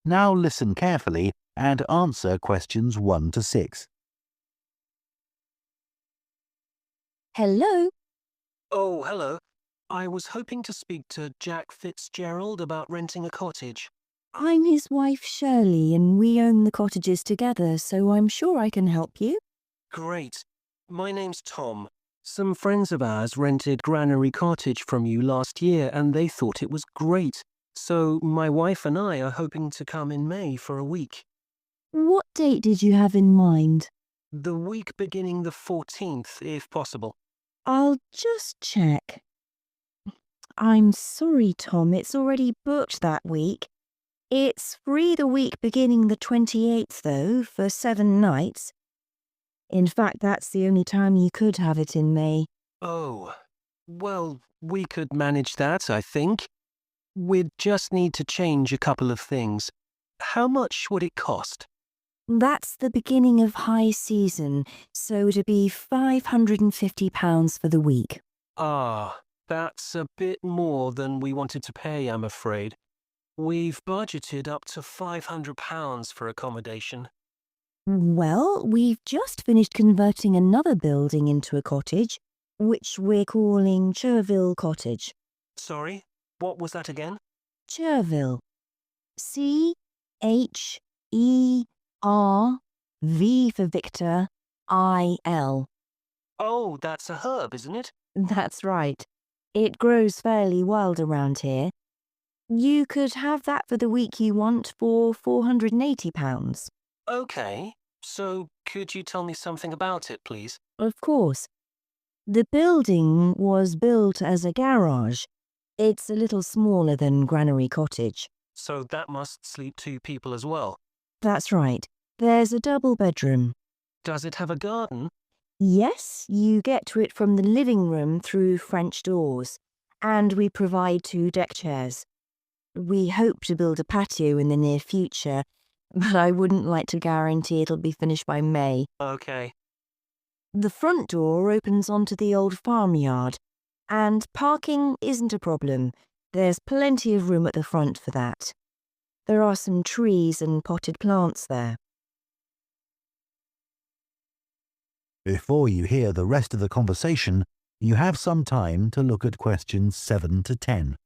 Now listen carefully and answer questions 1 to 6. Hello? Oh, hello. I was hoping to speak to Jack Fitzgerald about renting a cottage. I'm his wife Shirley and we own the cottages together, so I'm sure I can help you. Great. My name's Tom. Some friends of ours rented Granary Cottage from you last year and they thought it was great. So my wife and I are hoping to come in May for a week. What date did you have in mind? The week beginning the 14th, if possible. I'll just check. I'm sorry, Tom, it's already booked that week. It's free the week beginning the 28th, though, for 7 nights. In fact, that's the only time you could have it in May. Oh, well, we could manage that, I think. We'd just need to change a couple of things. How much would it cost? That's the beginning of high season, so it'd be £550 for the week. Ah, that's a bit more than we wanted to pay, I'm afraid. We've budgeted up to £500 for accommodation. Well, we've just finished converting another building into a cottage, which we're calling Cherville Cottage. Sorry, what was that again? Cherville. C-H-E-R-V for Victor, I-L. Oh, that's a herb, isn't it? That's right. It grows fairly wild around here. You could have that for the week you want for £480. Okay, so could you tell me something about it, please? Of course. The building was built as a garage. It's a little smaller than Granary Cottage. So that must sleep 2 people as well. That's right. There's a double bedroom. Does it have a garden? Yes, you get to it from the living room through French doors. And we provide 2 deck chairs. We hope to build a patio in the near future, but I wouldn't like to guarantee it'll be finished by May. Okay. The front door opens onto the old farmyard, and parking isn't a problem. There's plenty of room at the front for that. There are some trees and potted plants there. Before you hear the rest of the conversation, you have some time to look at questions 7 to 10.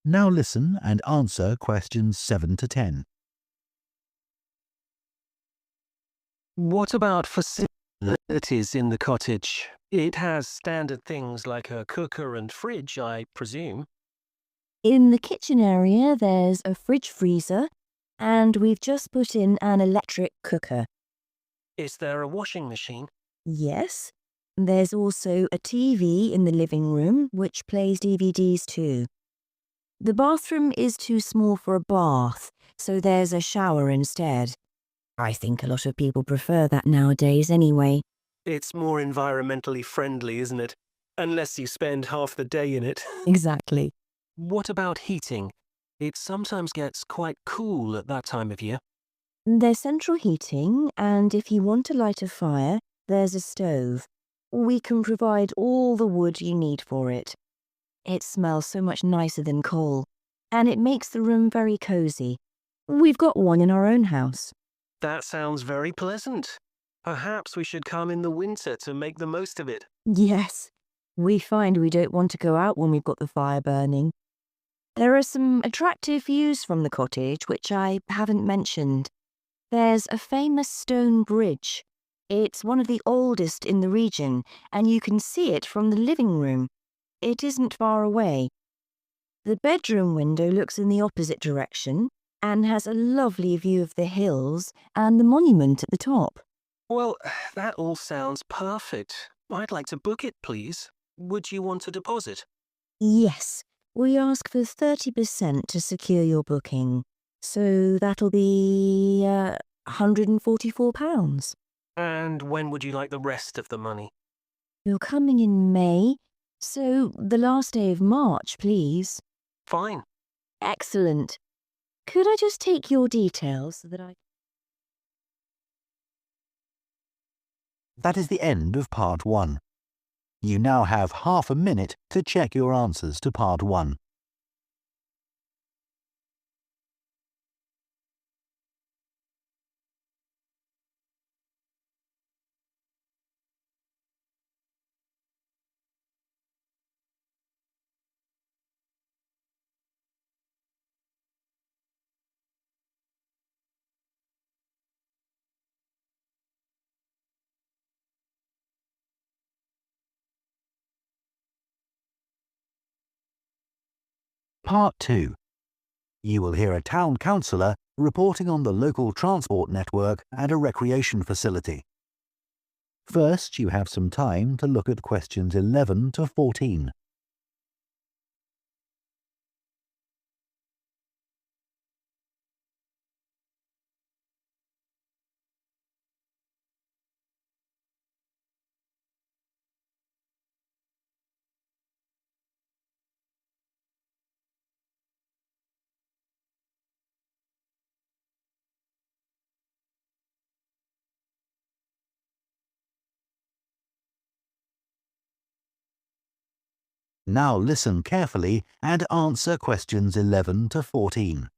Now listen and answer questions 7 to 10. What about facilities in the cottage? It has standard things like a cooker and fridge, I presume. In the kitchen area, there's a fridge freezer, and we've just put in an electric cooker. Is there a washing machine? Yes. There's also a TV in the living room, which plays DVDs too. The bathroom is too small for a bath, so there's a shower instead. I think a lot of people prefer that nowadays anyway. It's more environmentally friendly, isn't it? Unless you spend half the day in it. Exactly. What about heating? It sometimes gets quite cool at that time of year. There's central heating, and if you want to light a fire, there's a stove. We can provide all the wood you need for it. It smells so much nicer than coal, and it makes the room very cozy. We've got one in our own house. That sounds very pleasant. Perhaps we should come in the winter to make the most of it. Yes. We find we don't want to go out when we've got the fire burning. There are some attractive views from the cottage which I haven't mentioned. There's a famous stone bridge. It's one of the oldest in the region, and you can see it from the living room. It isn't far away. The bedroom window looks in the opposite direction and has a lovely view of the hills and the monument at the top. Well, that all sounds perfect. I'd like to book it, please. Would you want a deposit? Yes, we ask for 30% to secure your booking. So that'll be £144. And when would you like the rest of the money? You're coming in May, So, the last day of March, please. Fine. Excellent. Could I just take your details so that I... That is the end of part 1. You now have half a minute to check your answers to part 1. Part 2. You will hear a town councillor reporting on the local transport network and a recreation facility. First, you have some time to look at questions 11 to 14. Now listen carefully and answer questions 11 to 14.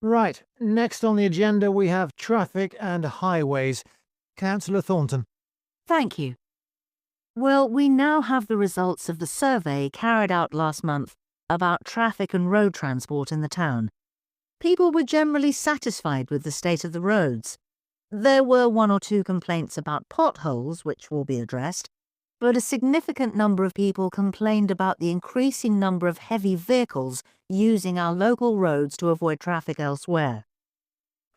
Right, next on the agenda we have traffic and highways. Councillor Thornton. Thank you. Well, we now have the results of the survey carried out last month about traffic and road transport in the town. People were generally satisfied with the state of the roads. There were 1 or 2 complaints about potholes, which will be addressed, but a significant number of people complained about the increasing number of heavy vehicles using our local roads to avoid traffic elsewhere.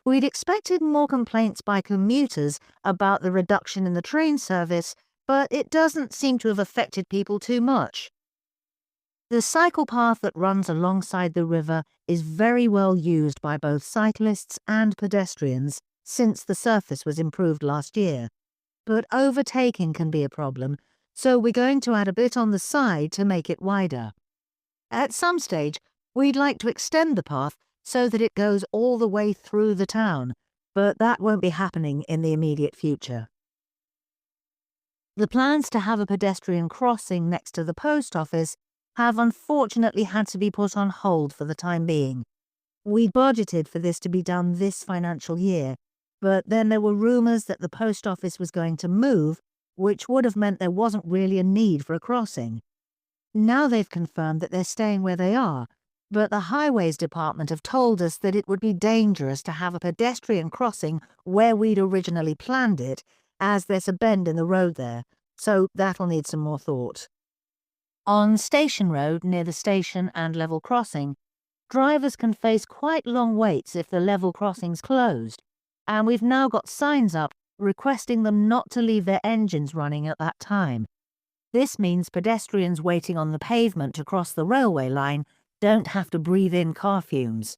We'd expected more complaints by commuters about the reduction in the train service, but it doesn't seem to have affected people too much. The cycle path that runs alongside the river is very well used by both cyclists and pedestrians since the surface was improved last year, but overtaking can be a problem, so we're going to add a bit on the side to make it wider. At some stage, we'd like to extend the path so that it goes all the way through the town, but that won't be happening in the immediate future. The plans to have a pedestrian crossing next to the post office have unfortunately had to be put on hold for the time being. We budgeted for this to be done this financial year, but then there were rumours that the post office was going to move, which would have meant there wasn't really a need for a crossing. Now they've confirmed that they're staying where they are, but the Highways Department have told us that it would be dangerous to have a pedestrian crossing where we'd originally planned it, as there's a bend in the road there, so that'll need some more thought. On Station Road, near the station and level crossing, drivers can face quite long waits if the level crossing's closed, and we've now got signs up requesting them not to leave their engines running at that time. This means pedestrians waiting on the pavement to cross the railway line don't have to breathe in car fumes.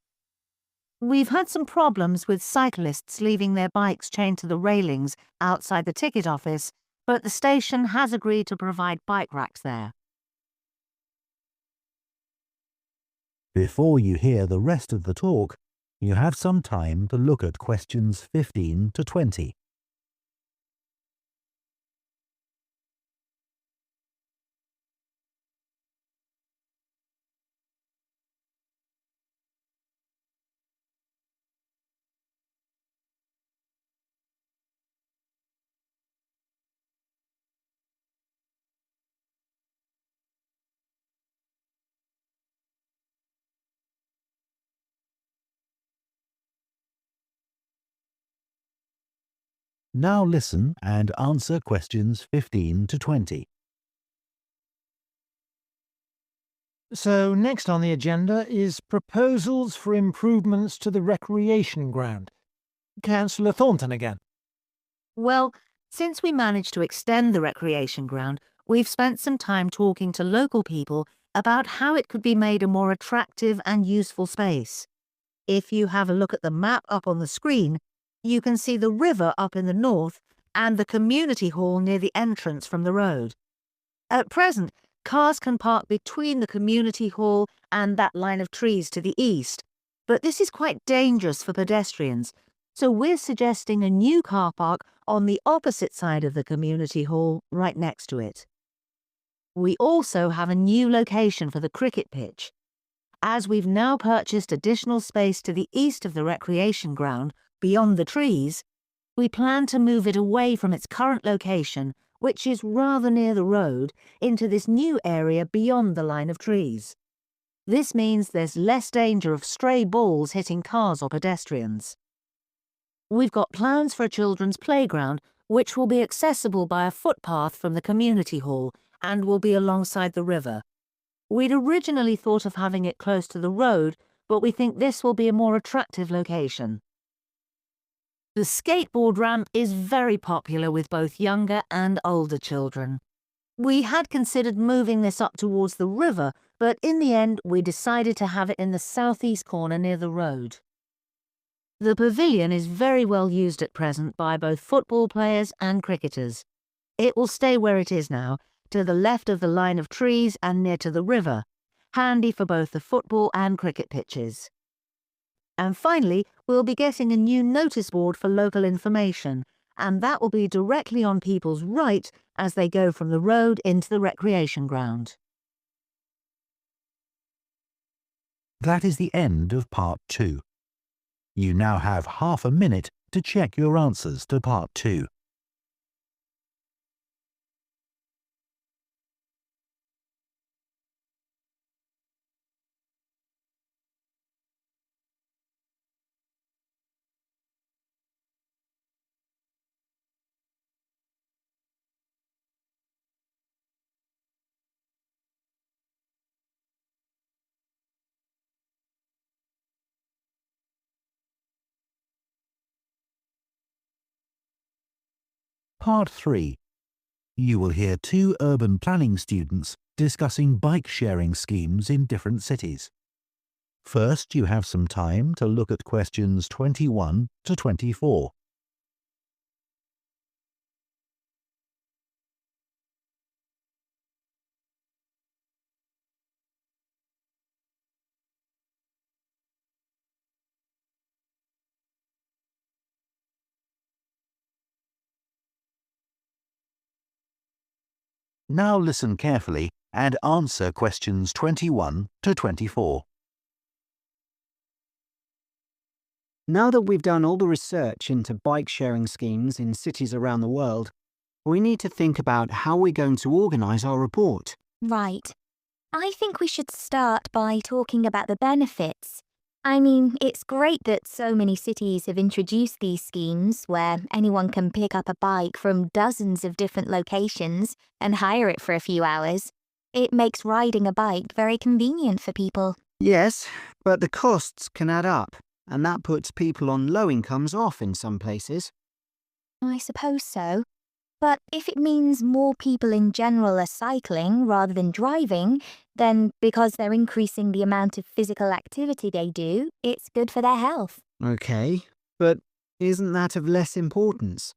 We've had some problems with cyclists leaving their bikes chained to the railings outside the ticket office, but the station has agreed to provide bike racks there. Before you hear the rest of the talk, you have some time to look at questions 15 to 20. Now listen and answer questions 15 to 20. So next on the agenda is proposals for improvements to the recreation ground. Councillor Thornton again. Well, since we managed to extend the recreation ground, we've spent some time talking to local people about how it could be made a more attractive and useful space. If you have a look at the map up on the screen, you can see the river up in the north and the community hall near the entrance from the road. At present, cars can park between the community hall and that line of trees to the east, but this is quite dangerous for pedestrians, so we're suggesting a new car park on the opposite side of the community hall, right next to it. We also have a new location for the cricket pitch. As we've now purchased additional space to the east of the recreation ground, beyond the trees, we plan to move it away from its current location, which is rather near the road, into this new area beyond the line of trees. This means there's less danger of stray balls hitting cars or pedestrians. We've got plans for a children's playground, which will be accessible by a footpath from the community hall and will be alongside the river. We'd originally thought of having it close to the road, but we think this will be a more attractive location. The skateboard ramp is very popular with both younger and older children. We had considered moving this up towards the river, but in the end we decided to have it in the southeast corner near the road. The pavilion is very well used at present by both football players and cricketers. It will stay where it is now, to the left of the line of trees and near to the river, handy for both the football and cricket pitches. And finally, we'll be getting a new notice board for local information, and that will be directly on people's right as they go from the road into the recreation ground. That is the end of part 2. You now have half a minute to check your answers to part 2. Part 3. You will hear 2 urban planning students discussing bike-sharing schemes in different cities. First, you have some time to look at questions 21 to 24. Now listen carefully and answer questions 21 to 24. Now that we've done all the research into bike-sharing schemes in cities around the world, we need to think about how we're going to organise our report. Right. I think we should start by talking about the benefits. I mean, it's great that so many cities have introduced these schemes where anyone can pick up a bike from dozens of different locations and hire it for a few hours. It makes riding a bike very convenient for people. Yes, but the costs can add up, and that puts people on low incomes off in some places. I suppose so. But if it means more people in general are cycling rather than driving, then because they're increasing the amount of physical activity they do, it's good for their health. Okay, but isn't that of less importance?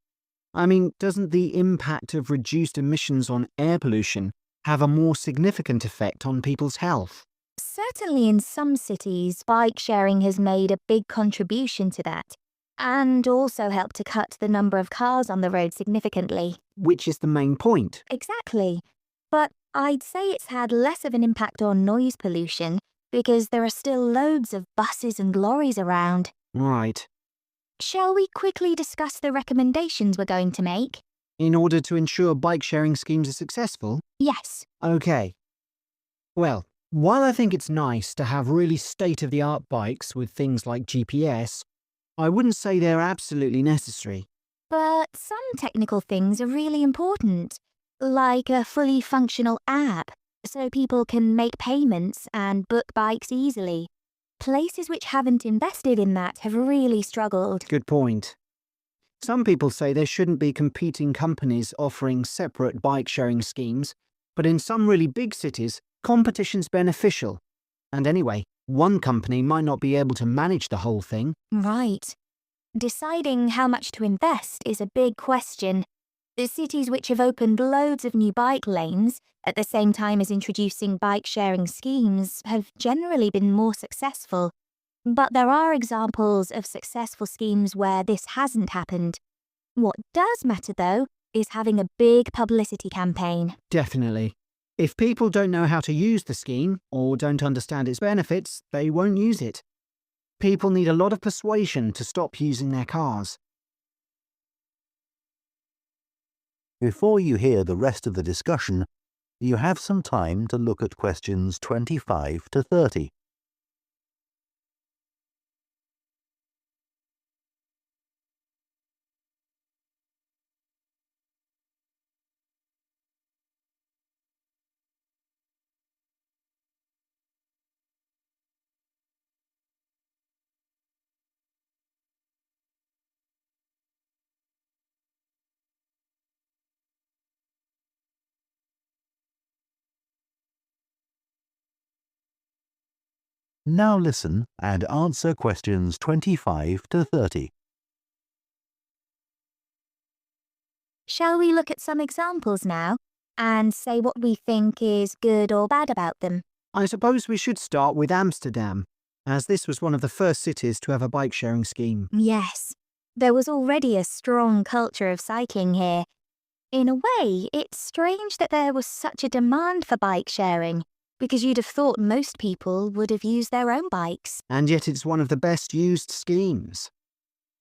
I mean, doesn't the impact of reduced emissions on air pollution have a more significant effect on people's health? Certainly in some cities, bike sharing has made a big contribution to that, and also helped to cut the number of cars on the road significantly. Which is the main point. Exactly. But I'd say it's had less of an impact on noise pollution because there are still loads of buses and lorries around. Right. Shall we quickly discuss the recommendations we're going to make? In order to ensure bike-sharing schemes are successful? Yes. Okay. Well, while I think it's nice to have really state-of-the-art bikes with things like GPS, I wouldn't say they're absolutely necessary. But some technical things are really important, like a fully functional app, so people can make payments and book bikes easily. Places which haven't invested in that have really struggled. Good point. Some people say there shouldn't be competing companies offering separate bike-sharing schemes, but in some really big cities, competition's beneficial. And anyway, one company might not be able to manage the whole thing. Right. deciding how much to invest is a big question. The cities which have opened loads of new bike lanes, at the same time as introducing bike-sharing schemes, have generally been more successful. But there are examples of successful schemes where this hasn't happened. What does matter, though, is having a big publicity campaign. Definitely. If people don't know how to use the scheme or don't understand its benefits, they won't use it. People need a lot of persuasion to stop using their cars. Before you hear the rest of the discussion, you have some time to look at questions 25 to 30. Now listen and answer questions 25 to 30. Shall we look at some examples now and say what we think is good or bad about them? I suppose we should start with Amsterdam, as this was one of the first cities to have a bike-sharing scheme. Yes, there was already a strong culture of cycling here. In a way, it's strange that there was such a demand for bike sharing, because you'd have thought most people would have used their own bikes. And yet it's one of the best used schemes.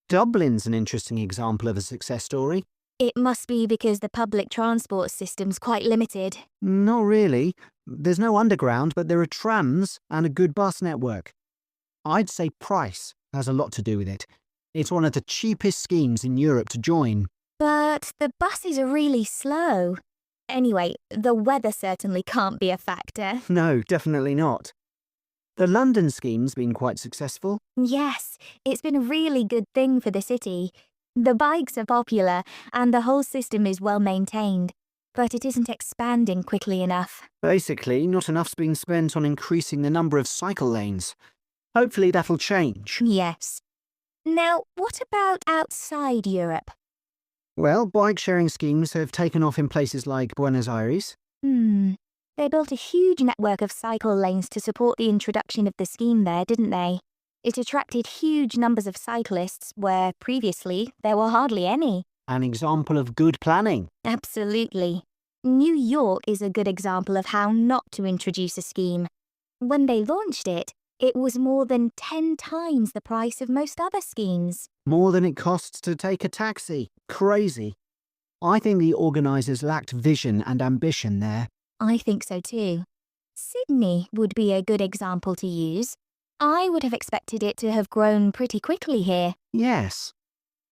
Dublin's an interesting example of a success story. It must be because the public transport system's quite limited. Not really. There's no underground, but there are trams and a good bus network. I'd say price has a lot to do with it. It's one of the cheapest schemes in Europe to join. But the buses are really slow. Anyway, the weather certainly can't be a factor. No, definitely not. The London scheme's been quite successful. Yes, it's been a really good thing for the city. The bikes are popular and the whole system is well maintained, but it isn't expanding quickly enough. Basically, not enough's been spent on increasing the number of cycle lanes. Hopefully that'll change. Yes. Now, what about outside Europe? Well, bike-sharing schemes have taken off in places like Buenos Aires. They built a huge network of cycle lanes to support the introduction of the scheme there, didn't they? It attracted huge numbers of cyclists where previously there were hardly any. An example of good planning. Absolutely. New York is a good example of how not to introduce a scheme. When they launched it, it was more than 10 times the price of most other schemes. More than it costs to take a taxi. Crazy. I think the organisers lacked vision and ambition there. I think so too. Sydney would be a good example to use. I would have expected it to have grown pretty quickly here. Yes.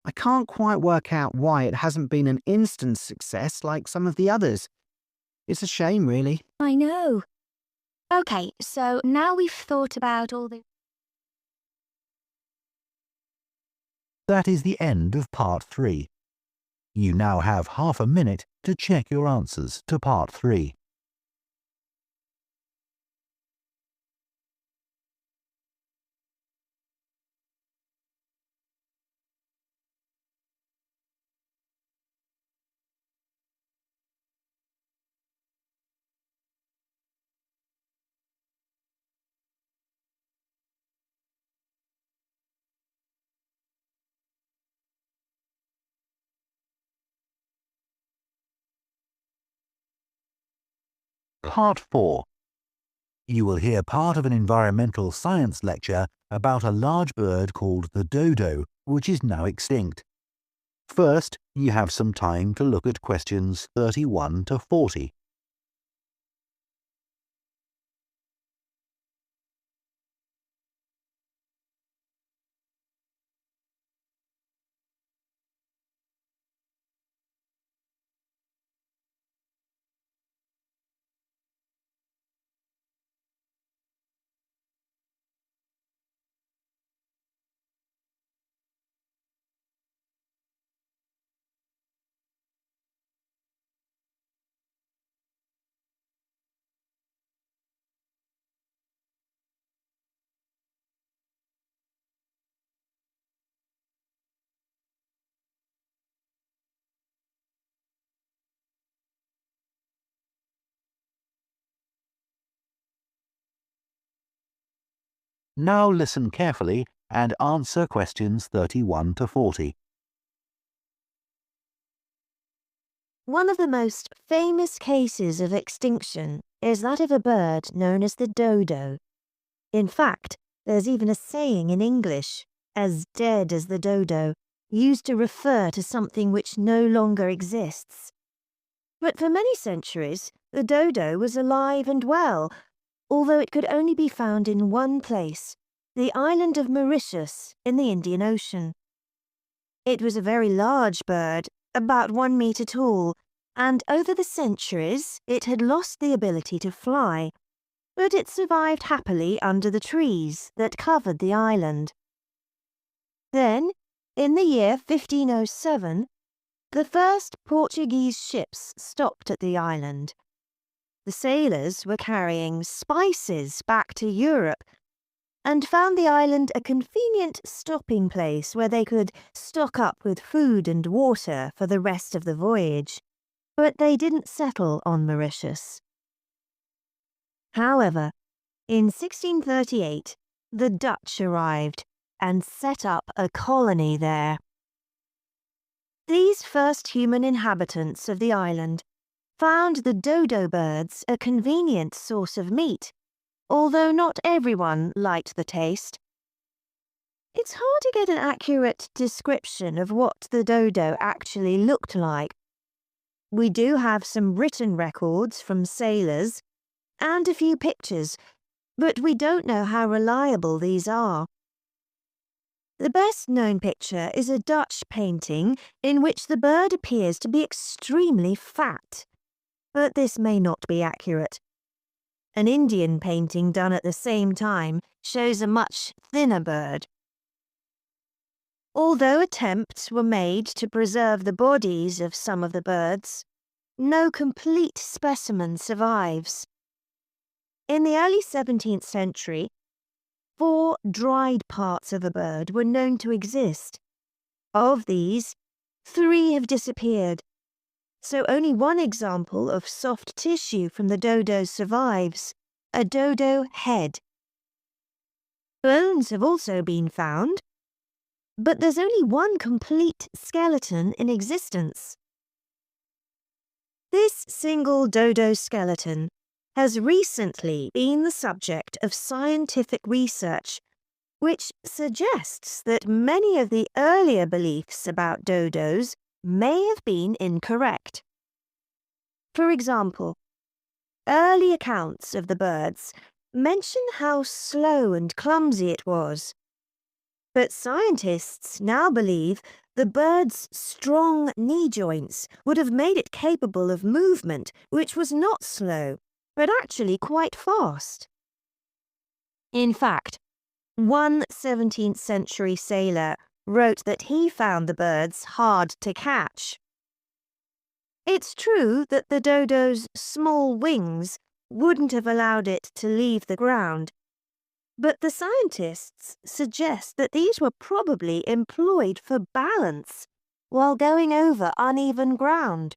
I can't quite work out why it hasn't been an instant success like some of the others. It's a shame, really. I know. Okay, so now we've thought about all the... That is the end of part 3. You now have half a minute to check your answers to part 3. Part 4. You will hear part of an environmental science lecture about a large bird called the dodo, which is now extinct. First, you have some time to look at questions 31 to 40. Now listen carefully and answer questions 31 to 40. One of the most famous cases of extinction is that of a bird known as the dodo. In fact, there's even a saying in English, as dead as the dodo, used to refer to something which no longer exists. But for many centuries, the dodo was alive and well, although it could only be found in one place, the island of Mauritius in the Indian Ocean. It was a very large bird, about 1 meter tall, and over the centuries it had lost the ability to fly, but it survived happily under the trees that covered the island. Then, in the year 1507, the first Portuguese ships stopped at the island. The sailors were carrying spices back to Europe and found the island a convenient stopping place where they could stock up with food and water for the rest of the voyage. But they didn't settle on Mauritius. However, in 1638, the Dutch arrived and set up a colony there. These first human inhabitants of the island found the dodo birds a convenient source of meat, although not everyone liked the taste. It's hard to get an accurate description of what the dodo actually looked like. We do have some written records from sailors and a few pictures, but we don't know how reliable these are. The best known picture is a Dutch painting in which the bird appears to be extremely fat, but this may not be accurate. An Indian painting done at the same time shows a much thinner bird. Although attempts were made to preserve the bodies of some of the birds, no complete specimen survives. In the early 17th century, 4 dried parts of a bird were known to exist. Of these, 3 have disappeared, so only one example of soft tissue from the dodo survives, a dodo head. Bones have also been found, but there's only one complete skeleton in existence. This single dodo skeleton has recently been the subject of scientific research, which suggests that many of the earlier beliefs about dodos may have been incorrect. For example, early accounts of the birds mention how slow and clumsy it was. But scientists now believe the bird's strong knee joints would have made it capable of movement which was not slow, but actually quite fast. In fact, one 17th century sailor wrote that he found the birds hard to catch. It's true that the dodo's small wings wouldn't have allowed it to leave the ground, but the scientists suggest that these were probably employed for balance while going over uneven ground.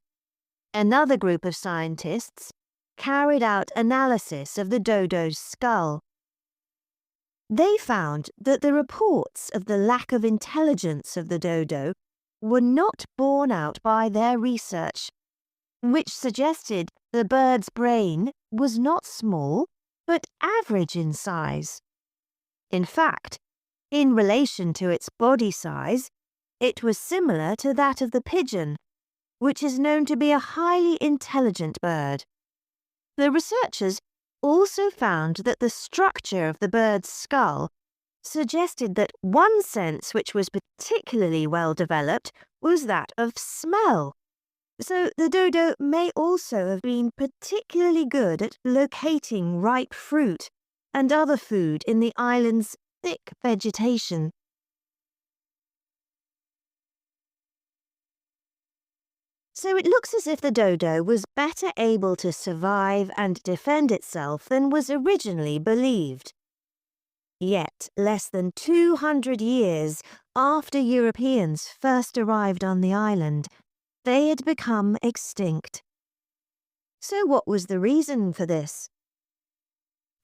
Another group of scientists carried out analysis of the dodo's skull. They found that the reports of the lack of intelligence of the dodo were not borne out by their research, which suggested the bird's brain was not small, but average in size. In fact, in relation to its body size, it was similar to that of the pigeon, which is known to be a highly intelligent bird. The researchers also found that the structure of the bird's skull suggested that one sense which was particularly well developed was that of smell. So the dodo may also have been particularly good at locating ripe fruit and other food in the island's thick vegetation. So it looks as if the dodo was better able to survive and defend itself than was originally believed. Yet, less than 200 years after Europeans first arrived on the island, they had become extinct. So what was the reason for this?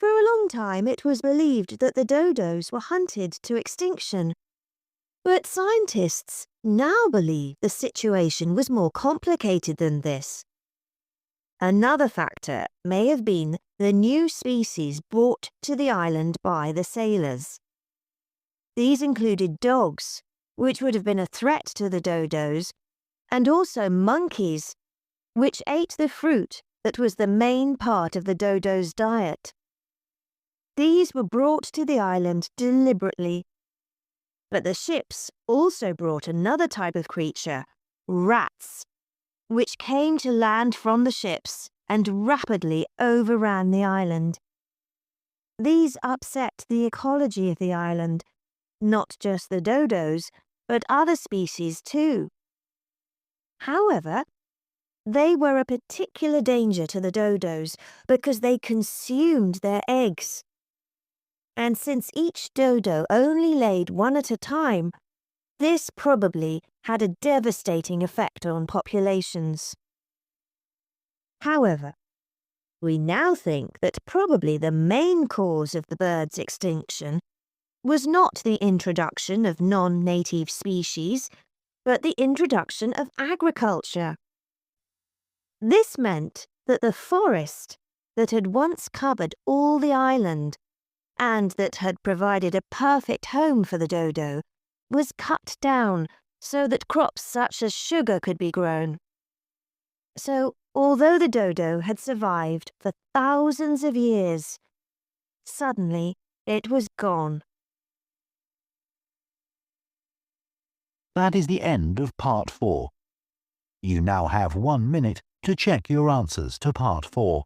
For a long time, it was believed that the dodos were hunted to extinction. But scientists now believe the situation was more complicated than this. Another factor may have been the new species brought to the island by the sailors. These included dogs, which would have been a threat to the dodos, and also monkeys, which ate the fruit that was the main part of the dodos' diet. These were brought to the island deliberately. But the ships also brought another type of creature, rats, which came to land from the ships and rapidly overran the island. These upset the ecology of the island, not just the dodos, but other species too. However, they were a particular danger to the dodos because they consumed their eggs. And since each dodo only laid one at a time, this probably had a devastating effect on populations. However, we now think that probably the main cause of the bird's extinction was not the introduction of non-native species, but the introduction of agriculture. This meant that the forest that had once covered all the island and that had provided a perfect home for the dodo was cut down so that crops such as sugar could be grown. So, although the dodo had survived for thousands of years, suddenly it was gone. That is the end of Part 4. You now have 1 minute to check your answers to Part 4.